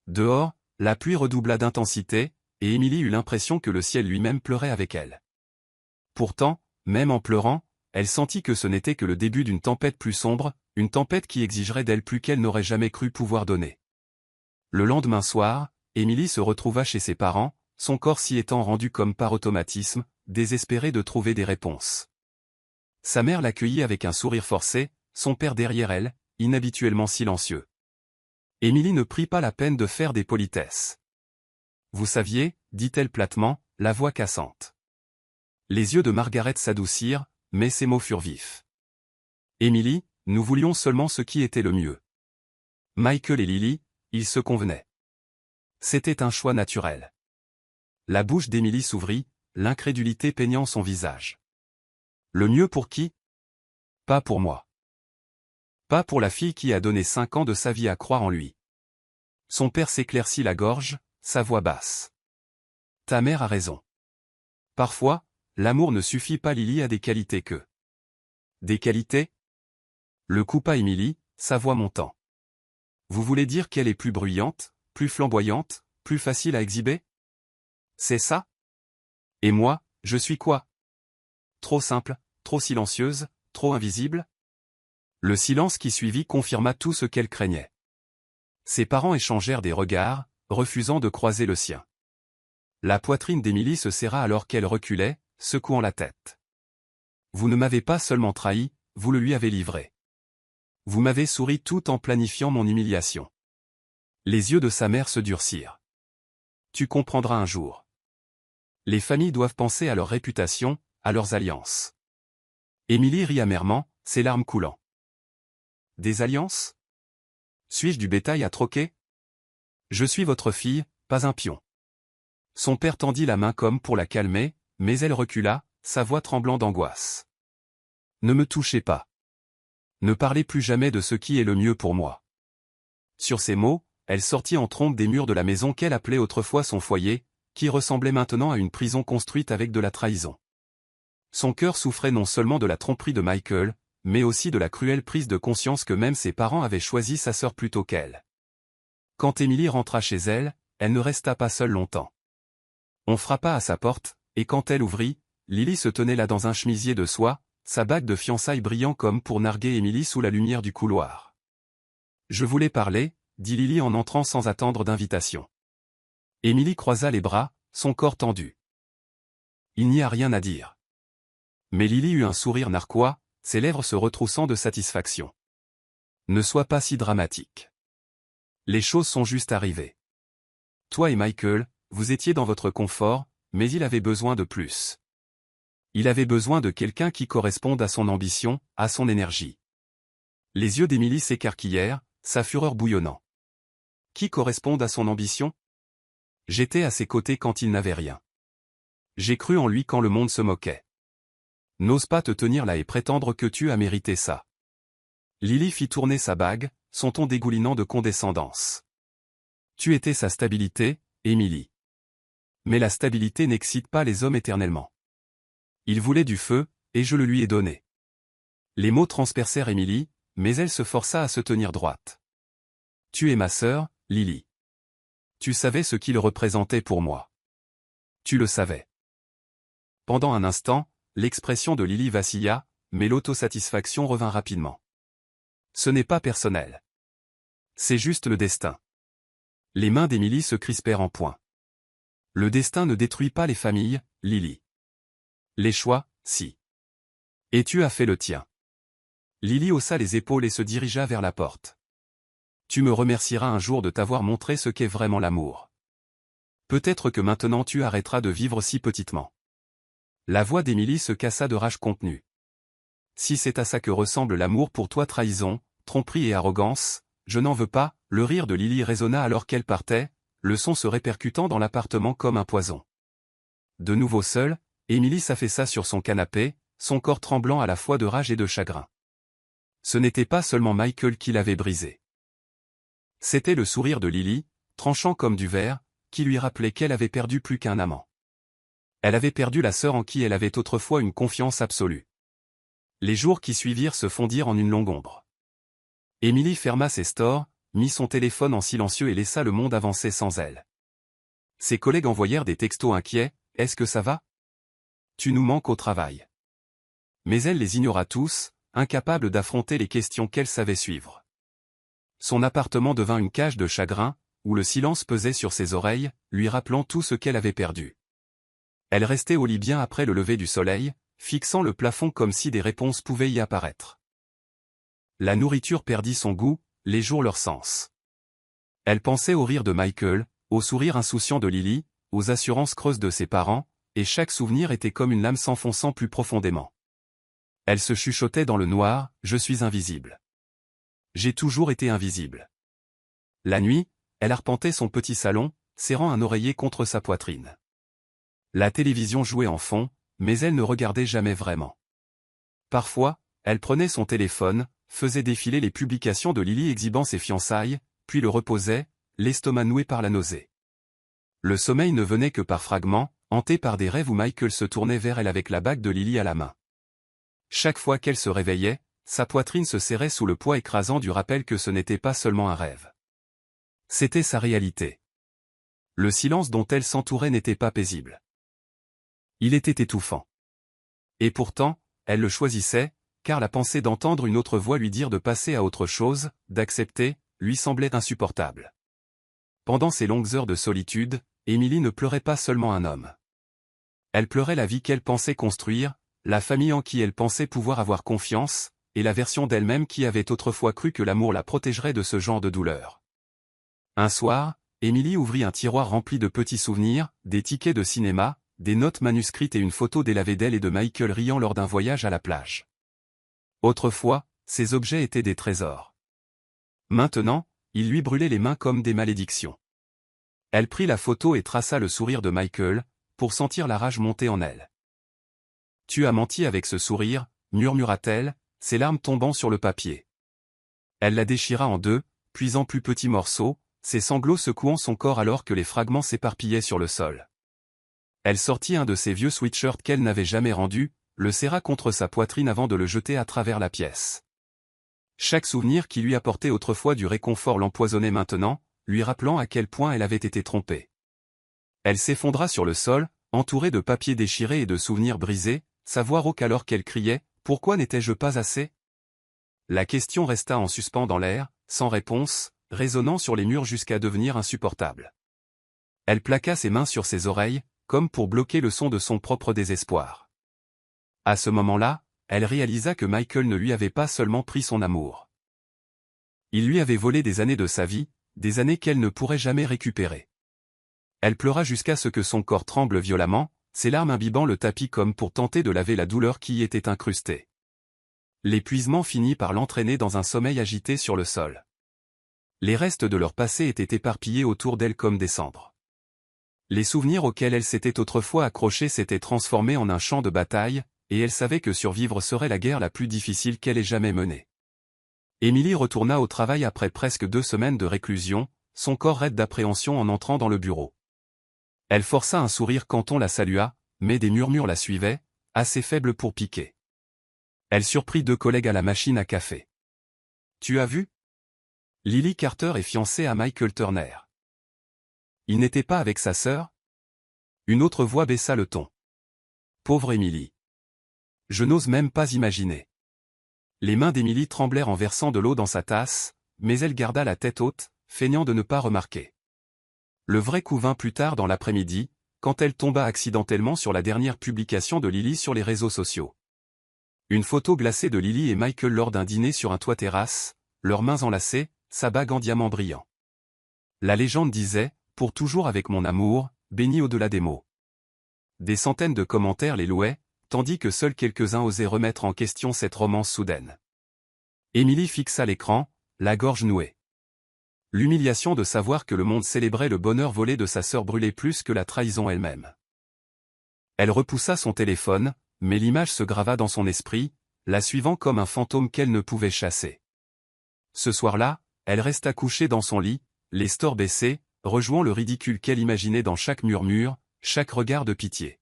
S1: Dehors, la pluie redoubla d'intensité, et Emily eut l'impression que le ciel lui-même pleurait avec elle. Pourtant, même en pleurant, elle sentit que ce n'était que le début d'une tempête plus sombre, une tempête qui exigerait d'elle plus qu'elle n'aurait jamais cru pouvoir donner. Le lendemain soir, Emily se retrouva chez ses parents, son corps s'y étant rendu comme par automatisme, désespérée de trouver des réponses. Sa mère l'accueillit avec un sourire forcé, son père derrière elle, inhabituellement silencieux. Émilie ne prit pas la peine de faire des politesses. Vous saviez, dit-elle platement, la voix cassante. Les yeux de Margaret s'adoucirent, mais ses mots furent vifs. Émilie, nous voulions seulement ce qui était le mieux. Michael et Lily, ils se convenaient. C'était un choix naturel. La bouche d'Émilie s'ouvrit, l'incrédulité peignant son visage. Le mieux pour qui? Pas pour moi. Pas pour la fille qui a donné 5 ans de sa vie à croire en lui. Son père s'éclaircit la gorge, sa voix basse. Ta mère a raison. Parfois, l'amour ne suffit pas. Lily a des qualités que. Des qualités? Le coupa Émilie, sa voix montant. Vous voulez dire qu'elle est plus bruyante, plus flamboyante, plus facile à exhiber? C'est ça? Et moi, je suis quoi? Trop simple, trop silencieuse, trop invisible? Le silence qui suivit confirma tout ce qu'elle craignait. Ses parents échangèrent des regards, refusant de croiser le sien. La poitrine d'Émilie se serra alors qu'elle reculait, secouant la tête. Vous ne m'avez pas seulement trahi, vous le lui avez livré. Vous m'avez souri tout en planifiant mon humiliation. Les yeux de sa mère se durcirent. Tu comprendras un jour. Les familles doivent penser à leur réputation, à leurs alliances. Émilie rit amèrement, ses larmes coulant. Des alliances? Suis-je du bétail à troquer? Je suis votre fille, pas un pion. Son père tendit la main comme pour la calmer, mais elle recula, sa voix tremblant d'angoisse. Ne me touchez pas. Ne parlez plus jamais de ce qui est le mieux pour moi. Sur ces mots, elle sortit en trombe des murs de la maison qu'elle appelait autrefois son foyer, qui ressemblait maintenant à une prison construite avec de la trahison. Son cœur souffrait non seulement de la tromperie de Michael, mais aussi de la cruelle prise de conscience que même ses parents avaient choisi sa sœur plutôt qu'elle. Quand Émilie rentra chez elle, elle ne resta pas seule longtemps. On frappa à sa porte, et quand elle ouvrit, Lily se tenait là dans un chemisier de soie, sa bague de fiançailles brillant comme pour narguer Émilie sous la lumière du couloir. Je voulais parler, dit Lily en entrant sans attendre d'invitation. Émilie croisa les bras, son corps tendu. Il n'y a rien à dire. Mais Lily eut un sourire narquois, ses lèvres se retroussant de satisfaction. Ne sois pas si dramatique. Les choses sont juste arrivées. Toi et Michael, vous étiez dans votre confort, mais il avait besoin de plus. Il avait besoin de quelqu'un qui corresponde à son ambition, à son énergie. Les yeux d'Émilie s'écarquillèrent, sa fureur bouillonnant. Qui corresponde à son ambition? J'étais à ses côtés quand il n'avait rien. J'ai cru en lui quand le monde se moquait. N'ose pas te tenir là et prétendre que tu as mérité ça. Lily fit tourner sa bague, son ton dégoulinant de condescendance. Tu étais sa stabilité, Émilie. Mais la stabilité n'excite pas les hommes éternellement. Il voulait du feu, et je le lui ai donné. Les mots transpercèrent Émilie, mais elle se força à se tenir droite. Tu es ma sœur, Lily. Tu savais ce qu'il représentait pour moi. Tu le savais. Pendant un instant, l'expression de Lily vacilla, mais l'autosatisfaction revint rapidement. Ce n'est pas personnel. C'est juste le destin. Les mains d'Émilie se crispèrent en poing. Le destin ne détruit pas les familles, Lily. Les choix, si. Et tu as fait le tien. Lily haussa les épaules et se dirigea vers la porte. Tu me remercieras un jour de t'avoir montré ce qu'est vraiment l'amour. Peut-être que maintenant tu arrêteras de vivre si petitement. La voix d'Émilie se cassa de rage contenue. Si c'est à ça que ressemble l'amour pour toi, trahison, tromperie et arrogance, je n'en veux pas. Le rire de Lily résonna alors qu'elle partait, le son se répercutant dans l'appartement comme un poison. De nouveau seule, Émilie s'affaissa sur son canapé, son corps tremblant à la fois de rage et de chagrin. Ce n'était pas seulement Michael qui l'avait brisé. C'était le sourire de Lily, tranchant comme du verre, qui lui rappelait qu'elle avait perdu plus qu'un amant. Elle avait perdu la sœur en qui elle avait autrefois une confiance absolue. Les jours qui suivirent se fondirent en une longue ombre. Émilie ferma ses stores, mit son téléphone en silencieux et laissa le monde avancer sans elle. Ses collègues envoyèrent des textos inquiets, « Est-ce que ça va? Tu nous manques au travail. » Mais elle les ignora tous, incapable d'affronter les questions qu'elle savait suivre. Son appartement devint une cage de chagrin, où le silence pesait sur ses oreilles, lui rappelant tout ce qu'elle avait perdu. Elle restait au lit bien après le lever du soleil, fixant le plafond comme si des réponses pouvaient y apparaître. La nourriture perdit son goût, les jours leur sens. Elle pensait au rire de Michael, au sourire insouciant de Lily, aux assurances creuses de ses parents, et chaque souvenir était comme une lame s'enfonçant plus profondément. Elle se chuchotait dans le noir, « Je suis invisible. J'ai toujours été invisible. » La nuit, elle arpentait son petit salon, serrant un oreiller contre sa poitrine. La télévision jouait en fond, mais elle ne regardait jamais vraiment. Parfois, elle prenait son téléphone, faisait défiler les publications de Lily exhibant ses fiançailles, puis le reposait, l'estomac noué par la nausée. Le sommeil ne venait que par fragments, hanté par des rêves où Michael se tournait vers elle avec la bague de Lily à la main. Chaque fois qu'elle se réveillait, sa poitrine se serrait sous le poids écrasant du rappel que ce n'était pas seulement un rêve. C'était sa réalité. Le silence dont elle s'entourait n'était pas paisible. Il était étouffant. Et pourtant, elle le choisissait, car la pensée d'entendre une autre voix lui dire de passer à autre chose, d'accepter, lui semblait insupportable. Pendant ces longues heures de solitude, Emily ne pleurait pas seulement un homme. Elle pleurait la vie qu'elle pensait construire, la famille en qui elle pensait pouvoir avoir confiance, et la version d'elle-même qui avait autrefois cru que l'amour la protégerait de ce genre de douleur. Un soir, Emily ouvrit un tiroir rempli de petits souvenirs, des tickets de cinéma, des notes manuscrites et une photo délavée d'elle et de Michael riant lors d'un voyage à la plage. Autrefois, ces objets étaient des trésors. Maintenant, ils lui brûlaient les mains comme des malédictions. Elle prit la photo et traça le sourire de Michael, pour sentir la rage monter en elle. « Tu as menti avec ce sourire », murmura-t-elle, ses larmes tombant sur le papier. Elle la déchira en deux, puis en plus petits morceaux, ses sanglots secouant son corps alors que les fragments s'éparpillaient sur le sol. Elle sortit un de ses vieux sweatshirts qu'elle n'avait jamais rendu, le serra contre sa poitrine avant de le jeter à travers la pièce. Chaque souvenir qui lui apportait autrefois du réconfort l'empoisonnait maintenant, lui rappelant à quel point elle avait été trompée. Elle s'effondra sur le sol, entourée de papiers déchirés et de souvenirs brisés, sa voix rauque alors qu'elle criait « Pourquoi n'étais-je pas assez ?» La question resta en suspens dans l'air, sans réponse, résonnant sur les murs jusqu'à devenir insupportable. Elle plaqua ses mains sur ses oreilles, comme pour bloquer le son de son propre désespoir. À ce moment-là, elle réalisa que Michael ne lui avait pas seulement pris son amour. Il lui avait volé des années de sa vie, des années qu'elle ne pourrait jamais récupérer. Elle pleura jusqu'à ce que son corps tremble violemment, ses larmes imbibant le tapis comme pour tenter de laver la douleur qui y était incrustée. L'épuisement finit par l'entraîner dans un sommeil agité sur le sol. Les restes de leur passé étaient éparpillés autour d'elle comme des cendres. Les souvenirs auxquels elle s'était autrefois accrochée s'étaient transformés en un champ de bataille, et elle savait que survivre serait la guerre la plus difficile qu'elle ait jamais menée. Emily retourna au travail après presque 2 semaines de réclusion, son corps raide d'appréhension en entrant dans le bureau. Elle força un sourire quand on la salua, mais des murmures la suivaient, assez faibles pour piquer. Elle surprit 2 collègues à la machine à café. « Tu as vu ? Lily Carter est fiancée à Michael Turner. Il n'était pas avec sa sœur ?» Une autre voix baissa le ton. « Pauvre Emily. Je n'ose même pas imaginer. » Les mains d'Emily tremblèrent en versant de l'eau dans sa tasse, mais elle garda la tête haute, feignant de ne pas remarquer. Le vrai coup vint plus tard dans l'après-midi, quand elle tomba accidentellement sur la dernière publication de Lily sur les réseaux sociaux. Une photo glacée de Lily et Michael lors d'un dîner sur un toit terrasse, leurs mains enlacées, sa bague en diamant brillant. La légende disait « Pour toujours avec mon amour, béni au-delà des mots ». Des centaines de commentaires les louaient, tandis que seuls quelques-uns osaient remettre en question cette romance soudaine. Emily fixa l'écran, la gorge nouée. L'humiliation de savoir que le monde célébrait le bonheur volé de sa sœur brûlait plus que la trahison elle-même. Elle repoussa son téléphone, mais l'image se grava dans son esprit, la suivant comme un fantôme qu'elle ne pouvait chasser. Ce soir-là, elle resta couchée dans son lit, les stores baissés, rejouant le ridicule qu'elle imaginait dans chaque murmure, chaque regard de pitié.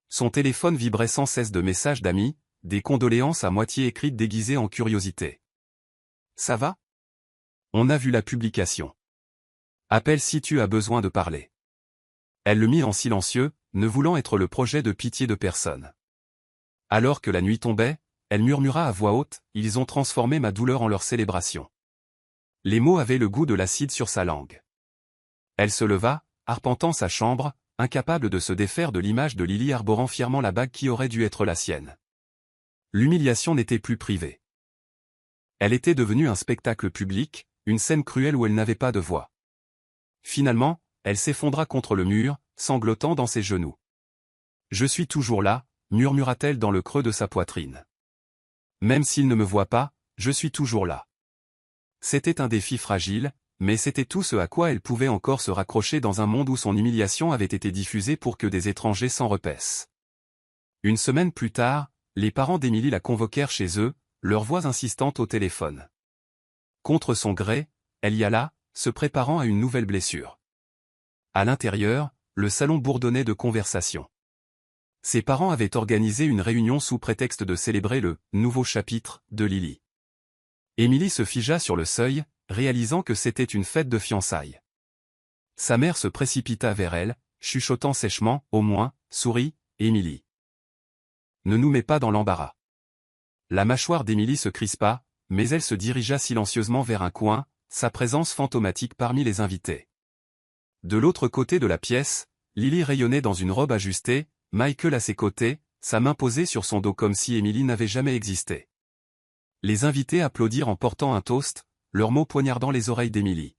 S1: Son téléphone vibrait sans cesse de messages d'amis, des condoléances à moitié écrites déguisées en curiosité. « Ça va ? On a vu la publication. Appelle si tu as besoin de parler. » Elle le mit en silencieux, ne voulant être le projet de pitié de personne. Alors que la nuit tombait, elle murmura à voix haute, « Ils ont transformé ma douleur en leur célébration. » Les mots avaient le goût de l'acide sur sa langue. Elle se leva, arpentant sa chambre, incapable de se défaire de l'image de Lily arborant fièrement la bague qui aurait dû être la sienne. L'humiliation n'était plus privée. Elle était devenue un spectacle public, une scène cruelle où elle n'avait pas de voix. Finalement, elle s'effondra contre le mur, sanglotant dans ses genoux. « Je suis toujours là », murmura-t-elle dans le creux de sa poitrine. « Même s'il ne me voit pas, je suis toujours là. » C'était un défi fragile, mais c'était tout ce à quoi elle pouvait encore se raccrocher dans un monde où son humiliation avait été diffusée pour que des étrangers s'en repaissent. Une semaine plus tard, les parents d'Émilie la convoquèrent chez eux, leurs voix insistantes au téléphone. Contre son gré, elle y alla, se préparant à une nouvelle blessure. À l'intérieur, le salon bourdonnait de conversations. Ses parents avaient organisé une réunion sous prétexte de célébrer le « nouveau chapitre » de Lily. Émilie se figea sur le seuil, réalisant que c'était une fête de fiançailles. Sa mère se précipita vers elle, chuchotant sèchement, « Au moins, souris, Émilie. Ne nous mets pas dans l'embarras. » La mâchoire d'Émilie se crispa, mais elle se dirigea silencieusement vers un coin, sa présence fantomatique parmi les invités. De l'autre côté de la pièce, Lily rayonnait dans une robe ajustée, Michael à ses côtés, sa main posée sur son dos comme si Émilie n'avait jamais existé. Les invités applaudirent en portant un toast, leurs mots poignardant les oreilles d'Émilie.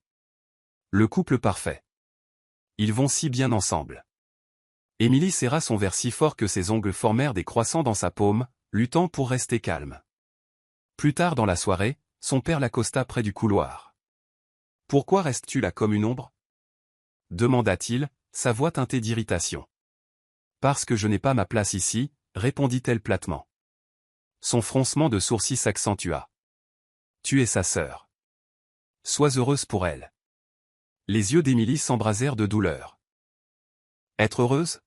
S1: Le couple parfait. Ils vont si bien ensemble. Émilie serra son verre si fort que ses ongles formèrent des croissants dans sa paume, luttant pour rester calme. Plus tard dans la soirée, son père l'accosta près du couloir. « Pourquoi restes-tu là comme une ombre ?» demanda-t-il, sa voix teintée d'irritation. « Parce que je n'ai pas ma place ici, » répondit-elle platement. Son froncement de sourcils s'accentua. « Tu es sa sœur. Sois heureuse pour elle. » Les yeux d'Émilie s'embrasèrent de douleur. « Être heureuse ?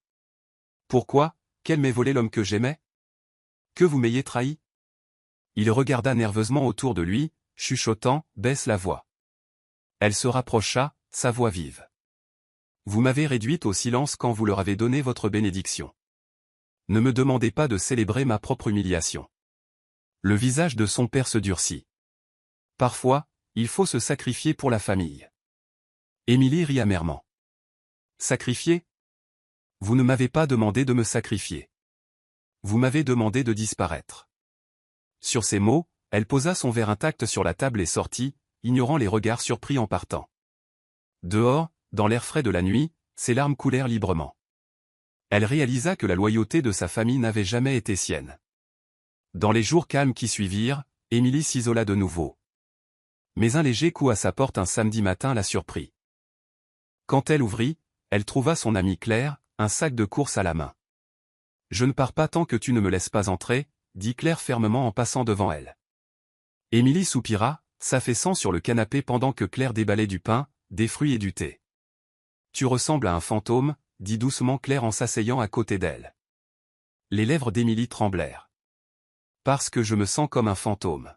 S1: Pourquoi, qu'elle m'ait volé l'homme que j'aimais ? Que vous m'ayez trahi ?» Il regarda nerveusement autour de lui, chuchotant, « Baisse la voix. » Elle se rapprocha, sa voix vive. « Vous m'avez réduite au silence quand vous leur avez donné votre bénédiction. Ne me demandez pas de célébrer ma propre humiliation. » Le visage de son père se durcit. « Parfois, il faut se sacrifier pour la famille. » Émilie rit amèrement. « Sacrifier ? Vous ne m'avez pas demandé de me sacrifier. Vous m'avez demandé de disparaître. » Sur ces mots, elle posa son verre intact sur la table et sortit, ignorant les regards surpris en partant. Dehors, dans l'air frais de la nuit, ses larmes coulèrent librement. Elle réalisa que la loyauté de sa famille n'avait jamais été sienne. Dans les jours calmes qui suivirent, Émilie s'isola de nouveau. Mais un léger coup à sa porte un samedi matin la surprit. Quand elle ouvrit, elle trouva son amie Claire, un sac de course à la main. « Je ne pars pas tant que tu ne me laisses pas entrer, » dit Claire fermement en passant devant elle. Émilie soupira, s'affaissant sur le canapé pendant que Claire déballait du pain, des fruits et du thé. « Tu ressembles à un fantôme, » dit doucement Claire en s'asseyant à côté d'elle. Les lèvres d'Émilie tremblèrent. « Parce que je me sens comme un fantôme. »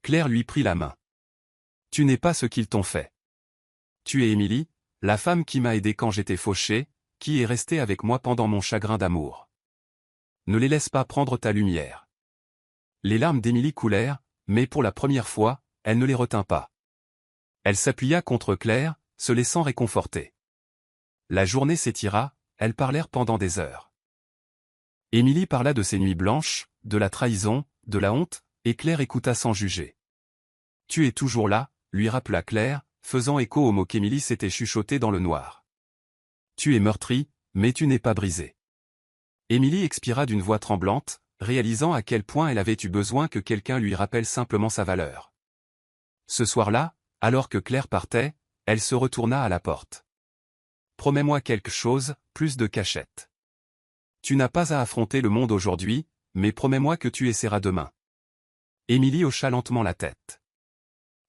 S1: Claire lui prit la main. « Tu n'es pas ce qu'ils t'ont fait. Tu es Émilie, la femme qui m'a aidé quand j'étais fauché, qui est restée avec moi pendant mon chagrin d'amour. Ne les laisse pas prendre ta lumière. » Les larmes d'Émilie coulèrent, mais pour la première fois, elle ne les retint pas. Elle s'appuya contre Claire, se laissant réconforter. La journée s'étira, elles parlèrent pendant des heures. Émilie parla de ses nuits blanches, de la trahison, de la honte, et Claire écouta sans juger. « Tu es toujours là », lui rappela Claire, faisant écho aux mots qu'Émilie s'était chuchotés dans le noir. « Tu es meurtrie, mais tu n'es pas brisée. » Émilie expira d'une voix tremblante, réalisant à quel point elle avait eu besoin que quelqu'un lui rappelle simplement sa valeur. Ce soir-là, alors que Claire partait, elle se retourna à la porte. « Promets-moi quelque chose, plus de cachette. Tu n'as pas à affronter le monde aujourd'hui, mais promets-moi que tu essaieras demain. » Émilie hocha lentement la tête.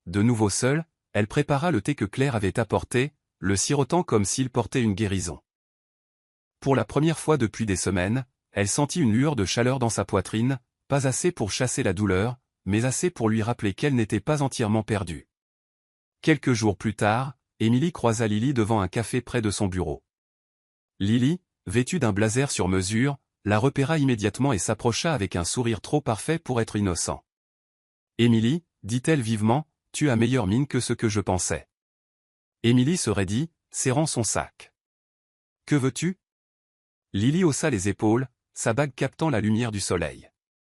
S1: De nouveau seule, elle prépara le thé que Claire avait apporté, le sirotant comme s'il portait une guérison. Pour la première fois depuis des semaines, elle sentit une lueur de chaleur dans sa poitrine, pas assez pour chasser la douleur, mais assez pour lui rappeler qu'elle n'était pas entièrement perdue. Quelques jours plus tard, Émilie croisa Lily devant un café près de son bureau. Lily, vêtue d'un blazer sur mesure, la repéra immédiatement et s'approcha avec un sourire trop parfait pour être innocent. « Émilie, » dit-elle vivement, « tu as meilleure mine que ce que je pensais. » Émilie se raidit, serrant son sac. « Que veux-tu » Lily haussa les épaules, sa bague captant la lumière du soleil.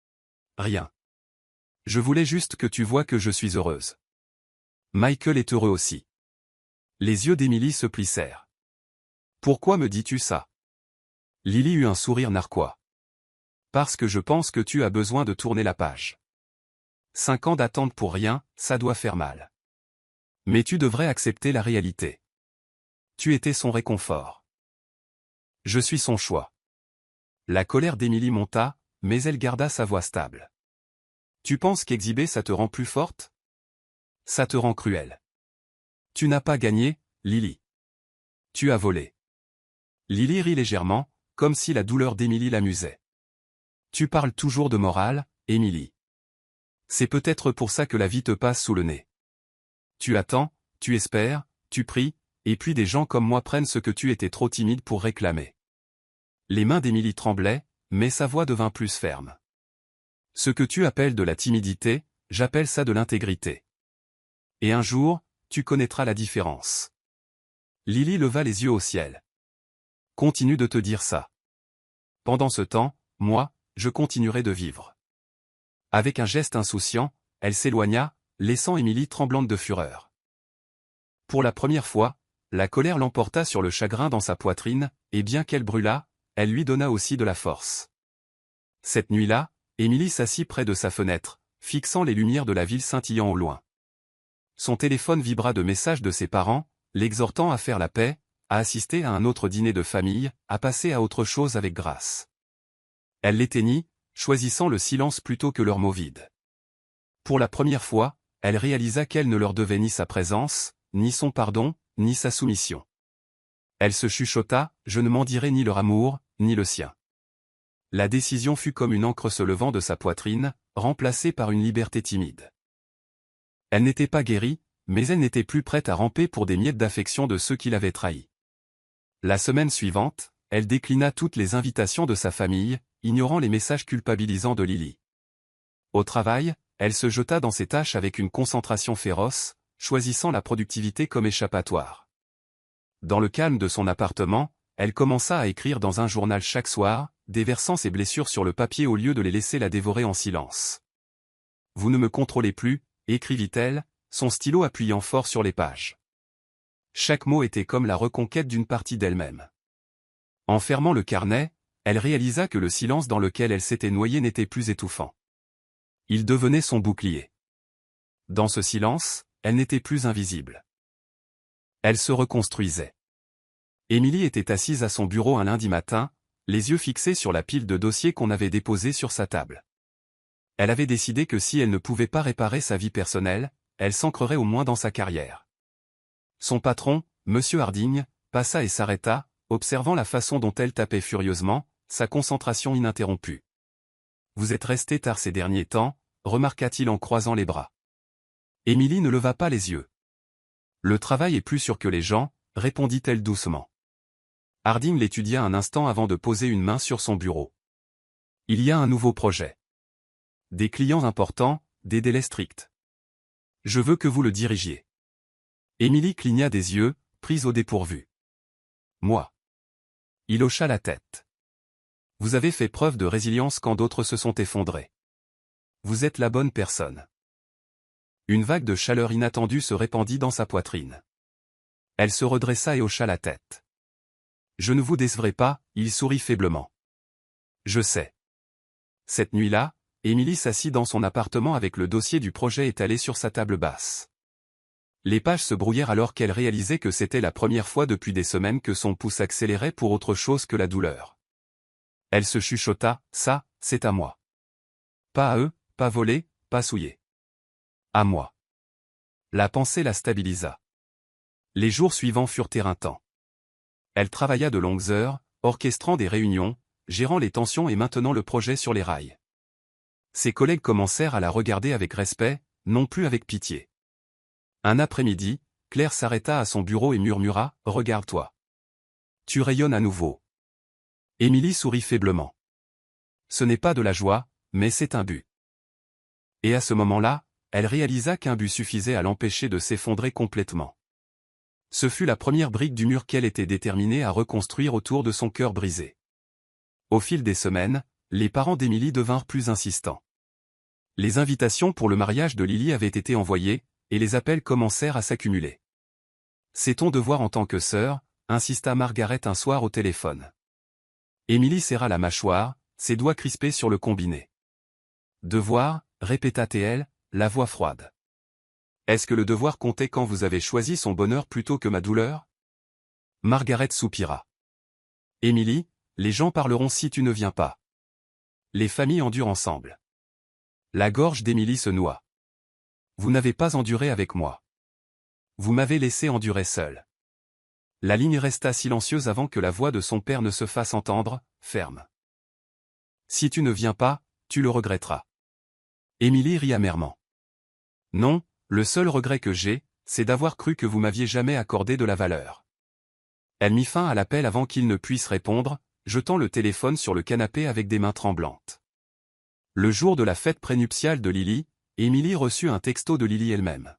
S1: « Rien. Je voulais juste que tu vois que je suis heureuse. Michael est heureux aussi. Les yeux d'Émilie se plissèrent. Pourquoi me dis-tu ça? Lily eut un sourire narquois. Parce que je pense que tu as besoin de tourner la page. 5 ans d'attente pour rien, ça doit faire mal. Mais tu devrais accepter la réalité. Tu étais son réconfort. Je suis son choix. La colère d'Émilie monta, mais elle garda sa voix stable. Tu penses qu'exhiber ça te rend plus forte? Ça te rend cruelle. Tu n'as pas gagné, Lily. Tu as volé. Lily rit légèrement, comme si la douleur d'Émilie l'amusait. Tu parles toujours de morale, Émilie. C'est peut-être pour ça que la vie te passe sous le nez. Tu attends, tu espères, tu pries, et puis des gens comme moi prennent ce que tu étais trop timide pour réclamer. Les mains d'Émilie tremblaient, mais sa voix devint plus ferme. Ce que tu appelles de la timidité, j'appelle ça de l'intégrité. Et un jour, tu connaîtras la différence. Lily leva les yeux au ciel. Continue de te dire ça. Pendant ce temps, moi, je continuerai de vivre. Avec un geste insouciant, elle s'éloigna, laissant Émilie tremblante de fureur. Pour la première fois, la colère l'emporta sur le chagrin dans sa poitrine, et bien qu'elle brûlât, elle lui donna aussi de la force. Cette nuit-là, Émilie s'assit près de sa fenêtre, fixant les lumières de la ville scintillant au loin. Son téléphone vibra de messages de ses parents, l'exhortant à faire la paix, à assister à un autre dîner de famille, à passer à autre chose avec grâce. Elle l'éteignit, choisissant le silence plutôt que leurs mots vides. Pour la première fois, elle réalisa qu'elle ne leur devait ni sa présence, ni son pardon, ni sa soumission. Elle se chuchota, je ne m'en dirai ni leur amour, ni le sien. La décision fut comme une encre se levant de sa poitrine, remplacée par une liberté timide. Elle n'était pas guérie, mais elle n'était plus prête à ramper pour des miettes d'affection de ceux qui l'avaient trahie. La semaine suivante, elle déclina toutes les invitations de sa famille, ignorant les messages culpabilisants de Lily. Au travail, elle se jeta dans ses tâches avec une concentration féroce, choisissant la productivité comme échappatoire. Dans le calme de son appartement, elle commença à écrire dans un journal chaque soir, déversant ses blessures sur le papier au lieu de les laisser la dévorer en silence. « Vous ne me contrôlez plus », écrivit-elle, son stylo appuyant fort sur les pages. Chaque mot était comme la reconquête d'une partie d'elle-même. En fermant le carnet, elle réalisa que le silence dans lequel elle s'était noyée n'était plus étouffant. Il devenait son bouclier. Dans ce silence, elle n'était plus invisible. Elle se reconstruisait. Émilie était assise à son bureau un lundi matin, les yeux fixés sur la pile de dossiers qu'on avait déposés sur sa table. Elle avait décidé que si elle ne pouvait pas réparer sa vie personnelle, elle s'ancrerait au moins dans sa carrière. Son patron, M. Harding, passa et s'arrêta, observant la façon dont elle tapait furieusement, sa concentration ininterrompue. « Vous êtes resté tard ces derniers temps », remarqua-t-il en croisant les bras. Émilie ne leva pas les yeux. « Le travail est plus sûr que les gens », répondit-elle doucement. Harding l'étudia un instant avant de poser une main sur son bureau. « Il y a un nouveau projet. Des clients importants, des délais stricts. Je veux que vous le dirigiez. » Émilie cligna des yeux, prise au dépourvu. « Moi. » Il hocha la tête. « Vous avez fait preuve de résilience quand d'autres se sont effondrés. Vous êtes la bonne personne. » Une vague de chaleur inattendue se répandit dans sa poitrine. Elle se redressa et hocha la tête. « Je ne vous décevrai pas, » il sourit faiblement. « Je sais. » Cette nuit-là, Émilie s'assit dans son appartement avec le dossier du projet étalé sur sa table basse. Les pages se brouillèrent alors qu'elle réalisait que c'était la première fois depuis des semaines que son pouce accélérait pour autre chose que la douleur. Elle se chuchota, « Ça, c'est à moi. Pas à eux, pas volé, pas souillé. À moi. » La pensée la stabilisa. Les jours suivants furent éreintants. Elle travailla de longues heures, orchestrant des réunions, gérant les tensions et maintenant le projet sur les rails. Ses collègues commencèrent à la regarder avec respect, non plus avec pitié. Un après-midi, Claire s'arrêta à son bureau et murmura, « Regarde-toi. Tu rayonnes à nouveau. » Émilie sourit faiblement. Ce n'est pas de la joie, mais c'est un but. Et à ce moment-là, elle réalisa qu'un but suffisait à l'empêcher de s'effondrer complètement. Ce fut la première brique du mur qu'elle était déterminée à reconstruire autour de son cœur brisé. Au fil des semaines, les parents d'Émilie devinrent plus insistants. Les invitations pour le mariage de Lily avaient été envoyées, et les appels commencèrent à s'accumuler. C'est ton devoir en tant que sœur, insista Margaret un soir au téléphone. Émilie serra la mâchoire, ses doigts crispés sur le combiné. Devoir, répéta-t-elle, la voix froide. Est-ce que le devoir comptait quand vous avez choisi son bonheur plutôt que ma douleur? Margaret soupira. Émilie, les gens parleront si tu ne viens pas. Les familles endurent ensemble. La gorge d'Émilie se noua. Vous n'avez pas enduré avec moi. Vous m'avez laissé endurer seule. La ligne resta silencieuse avant que la voix de son père ne se fasse entendre, ferme. Si tu ne viens pas, tu le regretteras. Émilie rit amèrement. Non, le seul regret que j'ai, c'est d'avoir cru que vous m'aviez jamais accordé de la valeur. Elle mit fin à l'appel avant qu'il ne puisse répondre, jetant le téléphone sur le canapé avec des mains tremblantes. Le jour de la fête prénuptiale de Lily, Émilie reçut un texto de Lily elle-même.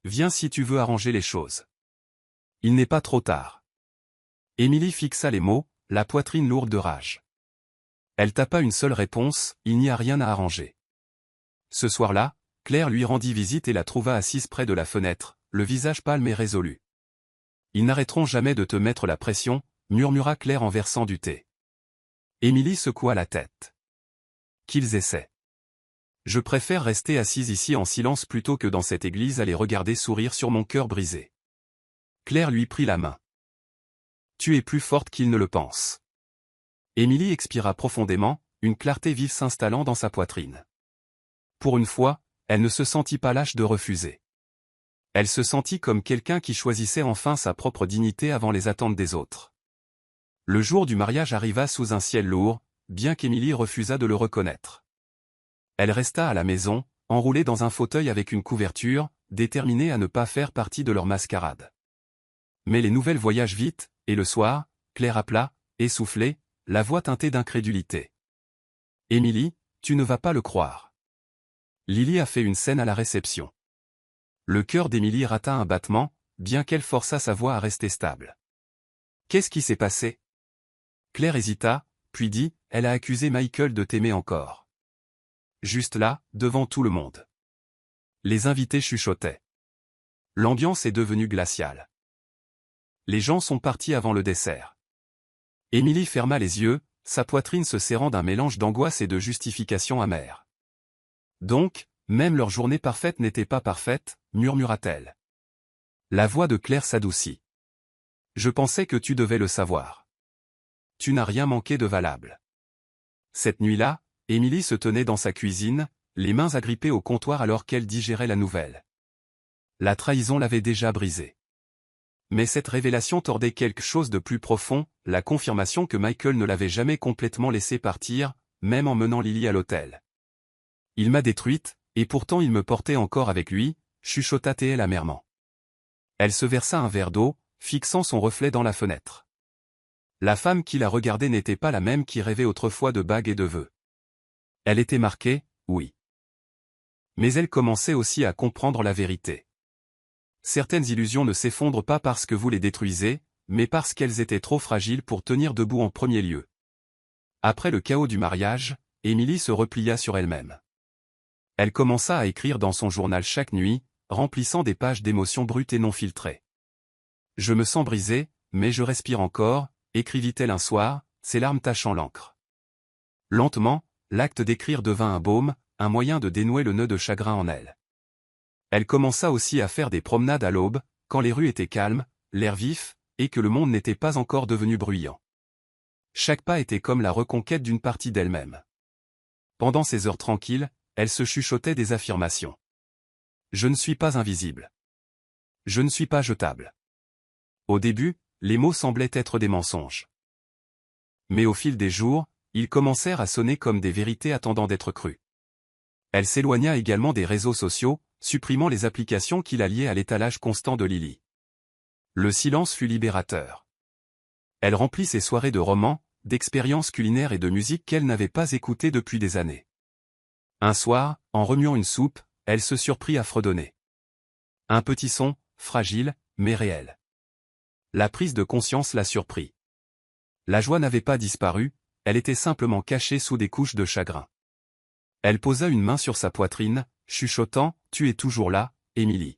S1: Viens si tu veux arranger les choses. Il n'est pas trop tard. Émilie fixa les mots, la poitrine lourde de rage. Elle tapa une seule réponse, il n'y a rien à arranger. Ce soir-là, Claire lui rendit visite et la trouva assise près de la fenêtre, le visage pâle mais résolu. Ils n'arrêteront jamais de te mettre la pression, murmura Claire en versant du thé. Émilie secoua la tête. Qu'ils essaient. Je préfère rester assise ici en silence plutôt que dans cette église à les regarder sourire sur mon cœur brisé. Claire lui prit la main. Tu es plus forte qu'il ne le pense. Émilie expira profondément, une clarté vive s'installant dans sa poitrine. Pour une fois, elle ne se sentit pas lâche de refuser. Elle se sentit comme quelqu'un qui choisissait enfin sa propre dignité avant les attentes des autres. Le jour du mariage arriva sous un ciel lourd, bien qu'Émilie refusât de le reconnaître. Elle resta à la maison, enroulée dans un fauteuil avec une couverture, déterminée à ne pas faire partie de leur mascarade. Mais les nouvelles voyagent vite, et le soir, Claire appela, essoufflée, la voix teintée d'incrédulité. « Émilie, tu ne vas pas le croire. Lily a fait une scène à la réception. » Le cœur d'Émilie rata un battement, bien qu'elle forçât sa voix à rester stable. « Qu'est-ce qui s'est passé ?» Claire hésita, puis dit, « Elle a accusé Michael de t'aimer encore. » Juste là, devant tout le monde. Les invités chuchotaient. L'ambiance est devenue glaciale. Les gens sont partis avant le dessert. Émilie ferma les yeux, sa poitrine se serrant d'un mélange d'angoisse et de justification amère. Donc, même leur journée parfaite n'était pas parfaite, murmura-t-elle. La voix de Claire s'adoucit. Je pensais que tu devais le savoir. Tu n'as rien manqué de valable. Cette nuit-là, Émilie se tenait dans sa cuisine, les mains agrippées au comptoir alors qu'elle digérait la nouvelle. La trahison l'avait déjà brisée. Mais cette révélation tordait quelque chose de plus profond, la confirmation que Michael ne l'avait jamais complètement laissé partir, même en menant Lily à l'hôtel. Il m'a détruite, et pourtant il me portait encore avec lui, chuchota-t-elle amèrement. Elle se versa un verre d'eau, fixant son reflet dans la fenêtre. La femme qui la regardait n'était pas la même qui rêvait autrefois de bagues et de vœux. Elle était marquée, oui. Mais elle commençait aussi à comprendre la vérité. Certaines illusions ne s'effondrent pas parce que vous les détruisez, mais parce qu'elles étaient trop fragiles pour tenir debout en premier lieu. Après le chaos du mariage, Émilie se replia sur elle-même. Elle commença à écrire dans son journal chaque nuit, remplissant des pages d'émotions brutes et non filtrées. « Je me sens brisée, mais je respire encore », écrivit-elle un soir, ses larmes tachant l'encre. Lentement, l'acte d'écrire devint un baume, un moyen de dénouer le nœud de chagrin en elle. Elle commença aussi à faire des promenades à l'aube, quand les rues étaient calmes, l'air vif, et que le monde n'était pas encore devenu bruyant. Chaque pas était comme la reconquête d'une partie d'elle-même. Pendant ces heures tranquilles, elle se chuchotait des affirmations. Je ne suis pas invisible. Je ne suis pas jetable. Au début, les mots semblaient être des mensonges. Mais au fil des jours, ils commencèrent à sonner comme des vérités attendant d'être crues. Elle s'éloigna également des réseaux sociaux, supprimant les applications qui la liaient à l'étalage constant de Lily. Le silence fut libérateur. Elle remplit ses soirées de romans, d'expériences culinaires et de musique qu'elle n'avait pas écoutées depuis des années. Un soir, en remuant une soupe, elle se surprit à fredonner. Un petit son, fragile, mais réel. La prise de conscience la surprit. La joie n'avait pas disparu, elle était simplement cachée sous des couches de chagrin. Elle posa une main sur sa poitrine, chuchotant, « Tu es toujours là, Émilie. »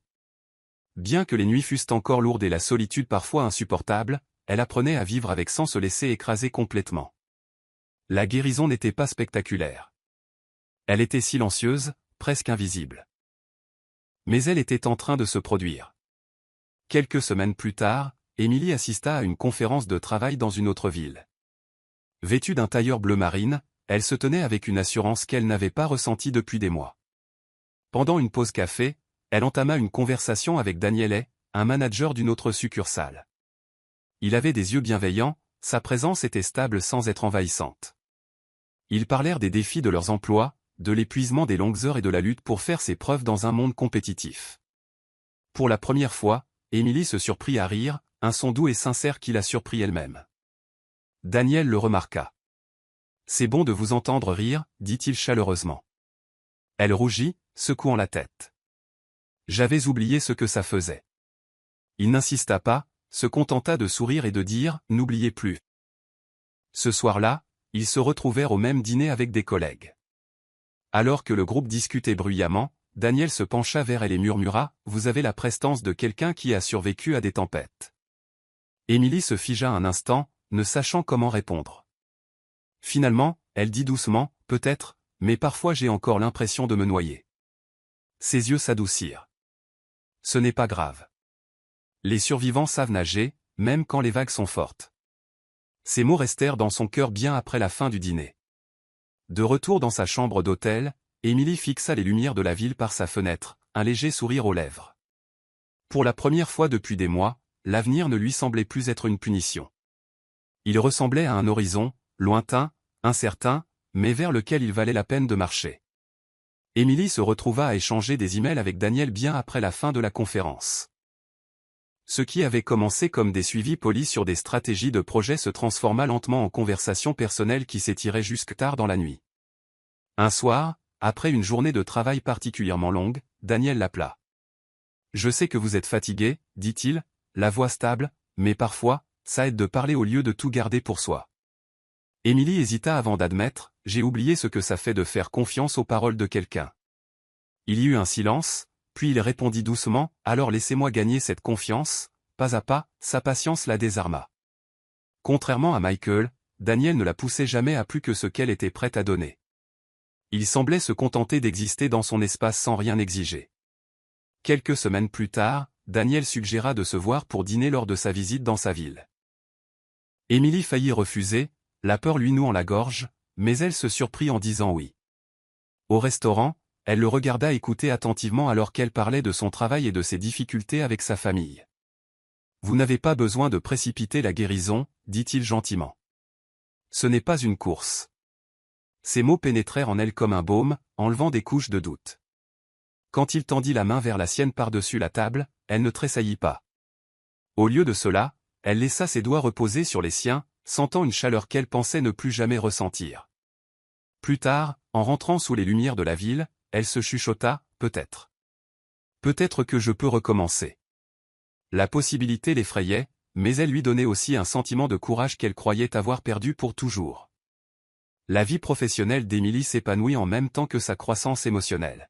S1: Bien que les nuits fussent encore lourdes et la solitude parfois insupportable, elle apprenait à vivre avec sans se laisser écraser complètement. La guérison n'était pas spectaculaire. Elle était silencieuse, presque invisible. Mais elle était en train de se produire. Quelques semaines plus tard, Émilie assista à une conférence de travail dans une autre ville. Vêtue d'un tailleur bleu marine, elle se tenait avec une assurance qu'elle n'avait pas ressentie depuis des mois. Pendant une pause café, elle entama une conversation avec Daniel Hay, un manager d'une autre succursale. Il avait des yeux bienveillants, sa présence était stable sans être envahissante. Ils parlèrent des défis de leurs emplois, de l'épuisement des longues heures et de la lutte pour faire ses preuves dans un monde compétitif. Pour la première fois, Émilie se surprit à rire, un son doux et sincère qui la surprit elle-même. Daniel le remarqua. « C'est bon de vous entendre rire, dit-il chaleureusement. » Elle rougit, secouant la tête. « J'avais oublié ce que ça faisait. » Il n'insista pas, se contenta de sourire et de dire « N'oubliez plus. » Ce soir-là, ils se retrouvèrent au même dîner avec des collègues. Alors que le groupe discutait bruyamment, Daniel se pencha vers elle et murmura « Vous avez la prestance de quelqu'un qui a survécu à des tempêtes. » Émilie se figea un instant, ne sachant comment répondre. Finalement, elle dit doucement « Peut-être, mais parfois j'ai encore l'impression de me noyer. » Ses yeux s'adoucirent. « Ce n'est pas grave. Les survivants savent nager, même quand les vagues sont fortes. » Ces mots restèrent dans son cœur bien après la fin du dîner. De retour dans sa chambre d'hôtel, Émilie fixa les lumières de la ville par sa fenêtre, un léger sourire aux lèvres. Pour la première fois depuis des mois, l'avenir ne lui semblait plus être une punition. Il ressemblait à un horizon, lointain, incertain, mais vers lequel il valait la peine de marcher. Émilie se retrouva à échanger des emails avec Daniel bien après la fin de la conférence. Ce qui avait commencé comme des suivis polis sur des stratégies de projet se transforma lentement en conversations personnelles qui s'étiraient jusque tard dans la nuit. Un soir, après une journée de travail particulièrement longue, Daniel l'appela. « Je sais que vous êtes fatigué, dit-il, la voix stable, mais parfois, ça aide de parler au lieu de tout garder pour soi. » Émilie hésita avant d'admettre « J'ai oublié ce que ça fait de faire confiance aux paroles de quelqu'un. » Il y eut un silence, puis il répondit doucement « Alors laissez-moi gagner cette confiance. » Pas à pas, sa patience la désarma. Contrairement à Michael, Daniel ne la poussait jamais à plus que ce qu'elle était prête à donner. Il semblait se contenter d'exister dans son espace sans rien exiger. Quelques semaines plus tard, Daniel suggéra de se voir pour dîner lors de sa visite dans sa ville. Émilie faillit refuser, la peur lui nouant la gorge, mais elle se surprit en disant oui. Au restaurant, elle le regarda écouter attentivement alors qu'elle parlait de son travail et de ses difficultés avec sa famille. « Vous n'avez pas besoin de précipiter la guérison, dit-il gentiment. Ce n'est pas une course. » Ces mots pénétrèrent en elle comme un baume, enlevant des couches de doute. Quand il tendit la main vers la sienne par-dessus la table, elle ne tressaillit pas. Au lieu de cela, elle laissa ses doigts reposer sur les siens, sentant une chaleur qu'elle pensait ne plus jamais ressentir. Plus tard, en rentrant sous les lumières de la ville, elle se chuchota, « Peut-être. Peut-être que je peux recommencer. » La possibilité l'effrayait, mais elle lui donnait aussi un sentiment de courage qu'elle croyait avoir perdu pour toujours. La vie professionnelle d'Émilie s'épanouit en même temps que sa croissance émotionnelle.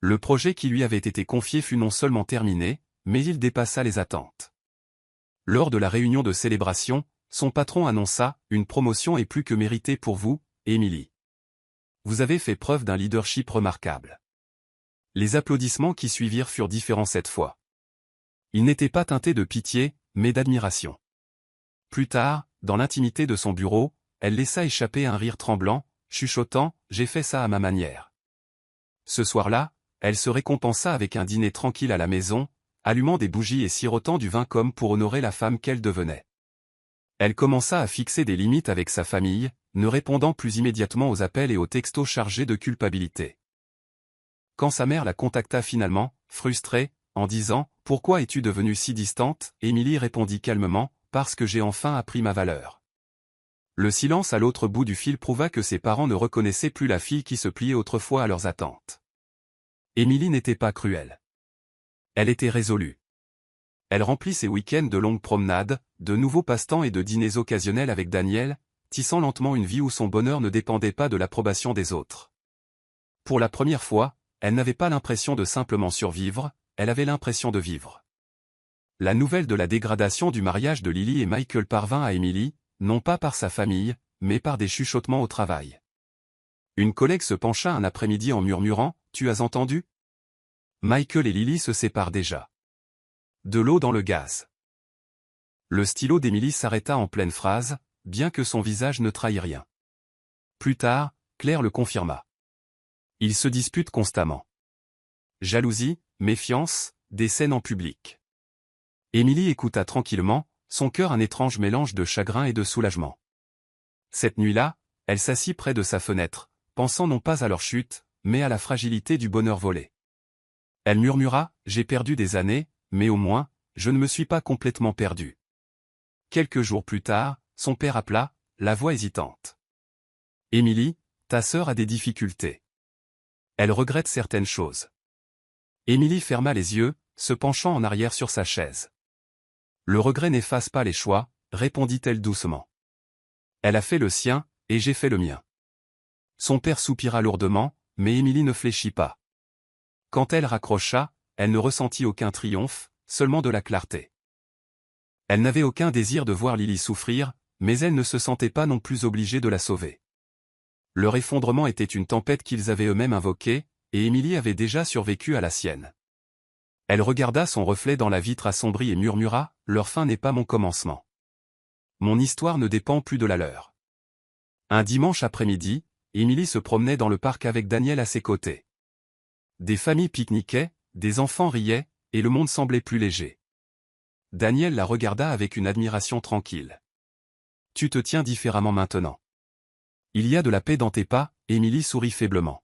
S1: Le projet qui lui avait été confié fut non seulement terminé, mais il dépassa les attentes. Lors de la réunion de célébration, son patron annonça « Une promotion est plus que méritée pour vous, Émilie. Vous avez fait preuve d'un leadership remarquable. » Les applaudissements qui suivirent furent différents cette fois. Ils n'étaient pas teintés de pitié, mais d'admiration. Plus tard, dans l'intimité de son bureau, elle laissa échapper un rire tremblant, chuchotant « J'ai fait ça à ma manière. » Ce soir-là, elle se récompensa avec un dîner tranquille à la maison, allumant des bougies et sirotant du vin comme pour honorer la femme qu'elle devenait. Elle commença à fixer des limites avec sa famille, ne répondant plus immédiatement aux appels et aux textos chargés de culpabilité. Quand sa mère la contacta finalement, frustrée, en disant « Pourquoi es-tu devenue si distante ?» Émilie répondit calmement « Parce que j'ai enfin appris ma valeur. » Le silence à l'autre bout du fil prouva que ses parents ne reconnaissaient plus la fille qui se pliait autrefois à leurs attentes. Émilie n'était pas cruelle. Elle était résolue. Elle remplit ses week-ends de longues promenades, de nouveaux passe-temps et de dîners occasionnels avec Daniel, tissant lentement une vie où son bonheur ne dépendait pas de l'approbation des autres. Pour la première fois, elle n'avait pas l'impression de simplement survivre, elle avait l'impression de vivre. La nouvelle de la dégradation du mariage de Lily et Michael parvint à Emily, non pas par sa famille, mais par des chuchotements au travail. Une collègue se pencha un après-midi en murmurant « Tu as entendu ? Michael et Lily se séparent déjà. » De l'eau dans le gaz. Le stylo d'Emily s'arrêta en pleine phrase, bien que son visage ne trahît rien. Plus tard, Claire le confirma. Ils se disputent constamment. Jalousie, méfiance, des scènes en public. Emily écouta tranquillement, son cœur un étrange mélange de chagrin et de soulagement. Cette nuit-là, elle s'assit près de sa fenêtre, pensant non pas à leur chute, mais à la fragilité du bonheur volé. Elle murmura « J'ai perdu des années, mais au moins, je ne me suis pas complètement perdue. » Quelques jours plus tard, son père appela, la voix hésitante. « Emily, ta sœur a des difficultés. Elle regrette certaines choses. » Emily ferma les yeux, se penchant en arrière sur sa chaise. « Le regret n'efface pas les choix, » répondit-elle doucement. « Elle a fait le sien, et j'ai fait le mien. » Son père soupira lourdement, mais Emily ne fléchit pas. Quand elle raccrocha, elle ne ressentit aucun triomphe, seulement de la clarté. Elle n'avait aucun désir de voir Lily souffrir, mais elle ne se sentait pas non plus obligée de la sauver. Leur effondrement était une tempête qu'ils avaient eux-mêmes invoquée, et Emily avait déjà survécu à la sienne. Elle regarda son reflet dans la vitre assombrie et murmura « Leur fin n'est pas mon commencement. Mon histoire ne dépend plus de la leur. » Un dimanche après-midi, Emily se promenait dans le parc avec Daniel à ses côtés. Des familles pique-niquaient, des enfants riaient, et le monde semblait plus léger. Daniel la regarda avec une admiration tranquille. « Tu te tiens différemment maintenant. Il y a de la paix dans tes pas, » Emily sourit faiblement.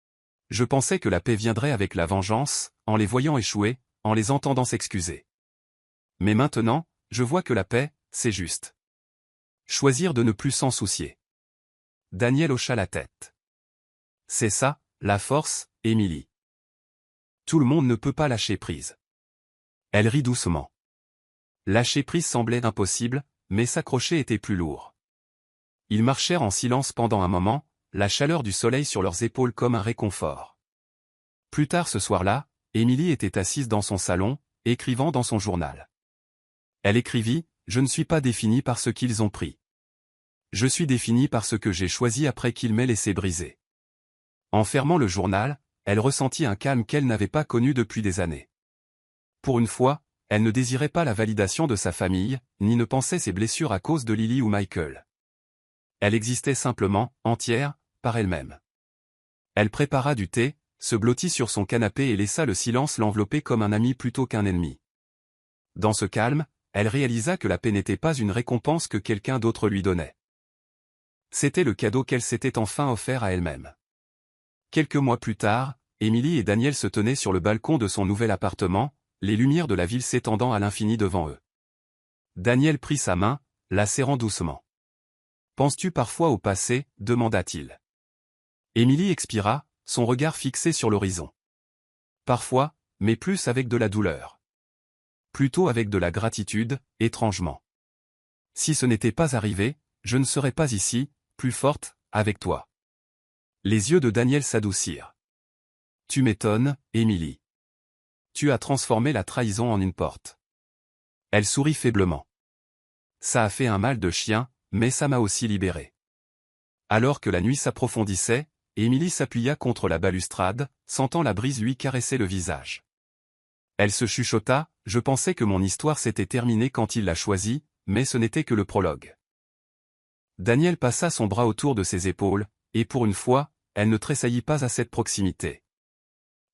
S1: « Je pensais que la paix viendrait avec la vengeance, en les voyant échouer, en les entendant s'excuser. Mais maintenant, je vois que la paix, c'est juste. Choisir de ne plus s'en soucier. » Daniel hocha la tête. « C'est ça, la force, Emily. Tout le monde ne peut pas lâcher prise. » Elle rit doucement. Lâcher prise semblait impossible, mais s'accrocher était plus lourd. Ils marchèrent en silence pendant un moment, la chaleur du soleil sur leurs épaules comme un réconfort. Plus tard ce soir-là, Emily était assise dans son salon, écrivant dans son journal. Elle écrivit « Je ne suis pas définie par ce qu'ils ont pris. Je suis définie par ce que j'ai choisi après qu'ils m'aient laissé briser. » En fermant le journal, elle ressentit un calme qu'elle n'avait pas connu depuis des années. Pour une fois, elle ne désirait pas la validation de sa famille, ni ne pensait ses blessures à cause de Lily ou Michael. Elle existait simplement, entière, par elle-même. Elle prépara du thé, se blottit sur son canapé et laissa le silence l'envelopper comme un ami plutôt qu'un ennemi. Dans ce calme, elle réalisa que la paix n'était pas une récompense que quelqu'un d'autre lui donnait. C'était le cadeau qu'elle s'était enfin offert à elle-même. Quelques mois plus tard, Emily et Daniel se tenaient sur le balcon de son nouvel appartement, les lumières de la ville s'étendant à l'infini devant eux. Daniel prit sa main, la serrant doucement. « Penses-tu parfois au passé ?» demanda-t-il. Emily expira, son regard fixé sur l'horizon. « Parfois, mais plus avec de la douleur. Plutôt avec de la gratitude, étrangement. Si ce n'était pas arrivé, je ne serais pas ici, plus forte, avec toi. » Les yeux de Daniel s'adoucirent. « Tu m'étonnes, Emily. Tu as transformé la trahison en une porte. » Elle sourit faiblement. « Ça a fait un mal de chien, mais ça m'a aussi libérée. » Alors que la nuit s'approfondissait, Emily s'appuya contre la balustrade, sentant la brise lui caresser le visage. Elle se chuchota, « Je pensais que mon histoire s'était terminée quand il l'a choisie, mais ce n'était que le prologue. » Daniel passa son bras autour de ses épaules, et pour une fois, elle ne tressaillit pas à cette proximité.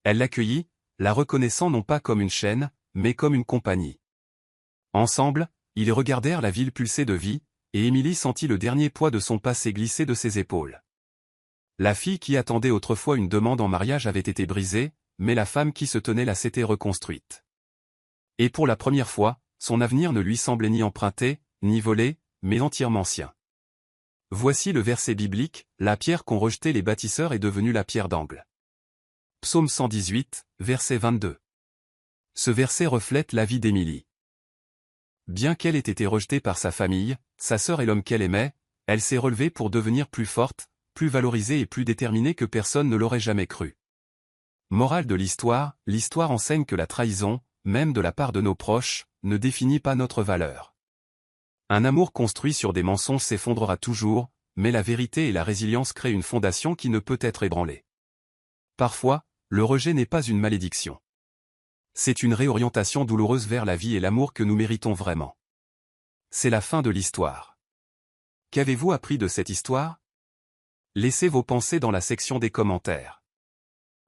S1: Elle l'accueillit, la reconnaissant non pas comme une chaîne, mais comme une compagnie. Ensemble, ils regardèrent la ville pulser de vie, et Emily sentit le dernier poids de son passé glisser de ses épaules. La fille qui attendait autrefois une demande en mariage avait été brisée, mais la femme qui se tenait là s'était reconstruite. Et pour la première fois, son avenir ne lui semblait ni emprunté, ni volé, mais entièrement sien. Voici le verset biblique, la pierre qu'ont rejetée les bâtisseurs est devenue la pierre d'angle. Psaume 118, verset 22. Ce verset reflète la vie d'Emily. Bien qu'elle ait été rejetée par sa famille, sa sœur et l'homme qu'elle aimait, elle s'est relevée pour devenir plus forte, plus valorisée et plus déterminée que personne ne l'aurait jamais cru. Morale de l'histoire enseigne que la trahison, même de la part de nos proches, ne définit pas notre valeur. Un amour construit sur des mensonges s'effondrera toujours, mais la vérité et la résilience créent une fondation qui ne peut être ébranlée. Parfois, le rejet n'est pas une malédiction. C'est une réorientation douloureuse vers la vie et l'amour que nous méritons vraiment. C'est la fin de l'histoire. Qu'avez-vous appris de cette histoire? Laissez vos pensées dans la section des commentaires.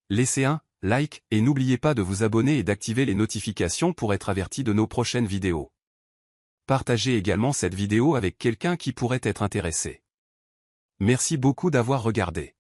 S1: Laissez un like et n'oubliez pas de vous abonner et d'activer les notifications pour être averti de nos prochaines vidéos. Partagez également cette vidéo avec quelqu'un qui pourrait être intéressé. Merci beaucoup d'avoir regardé.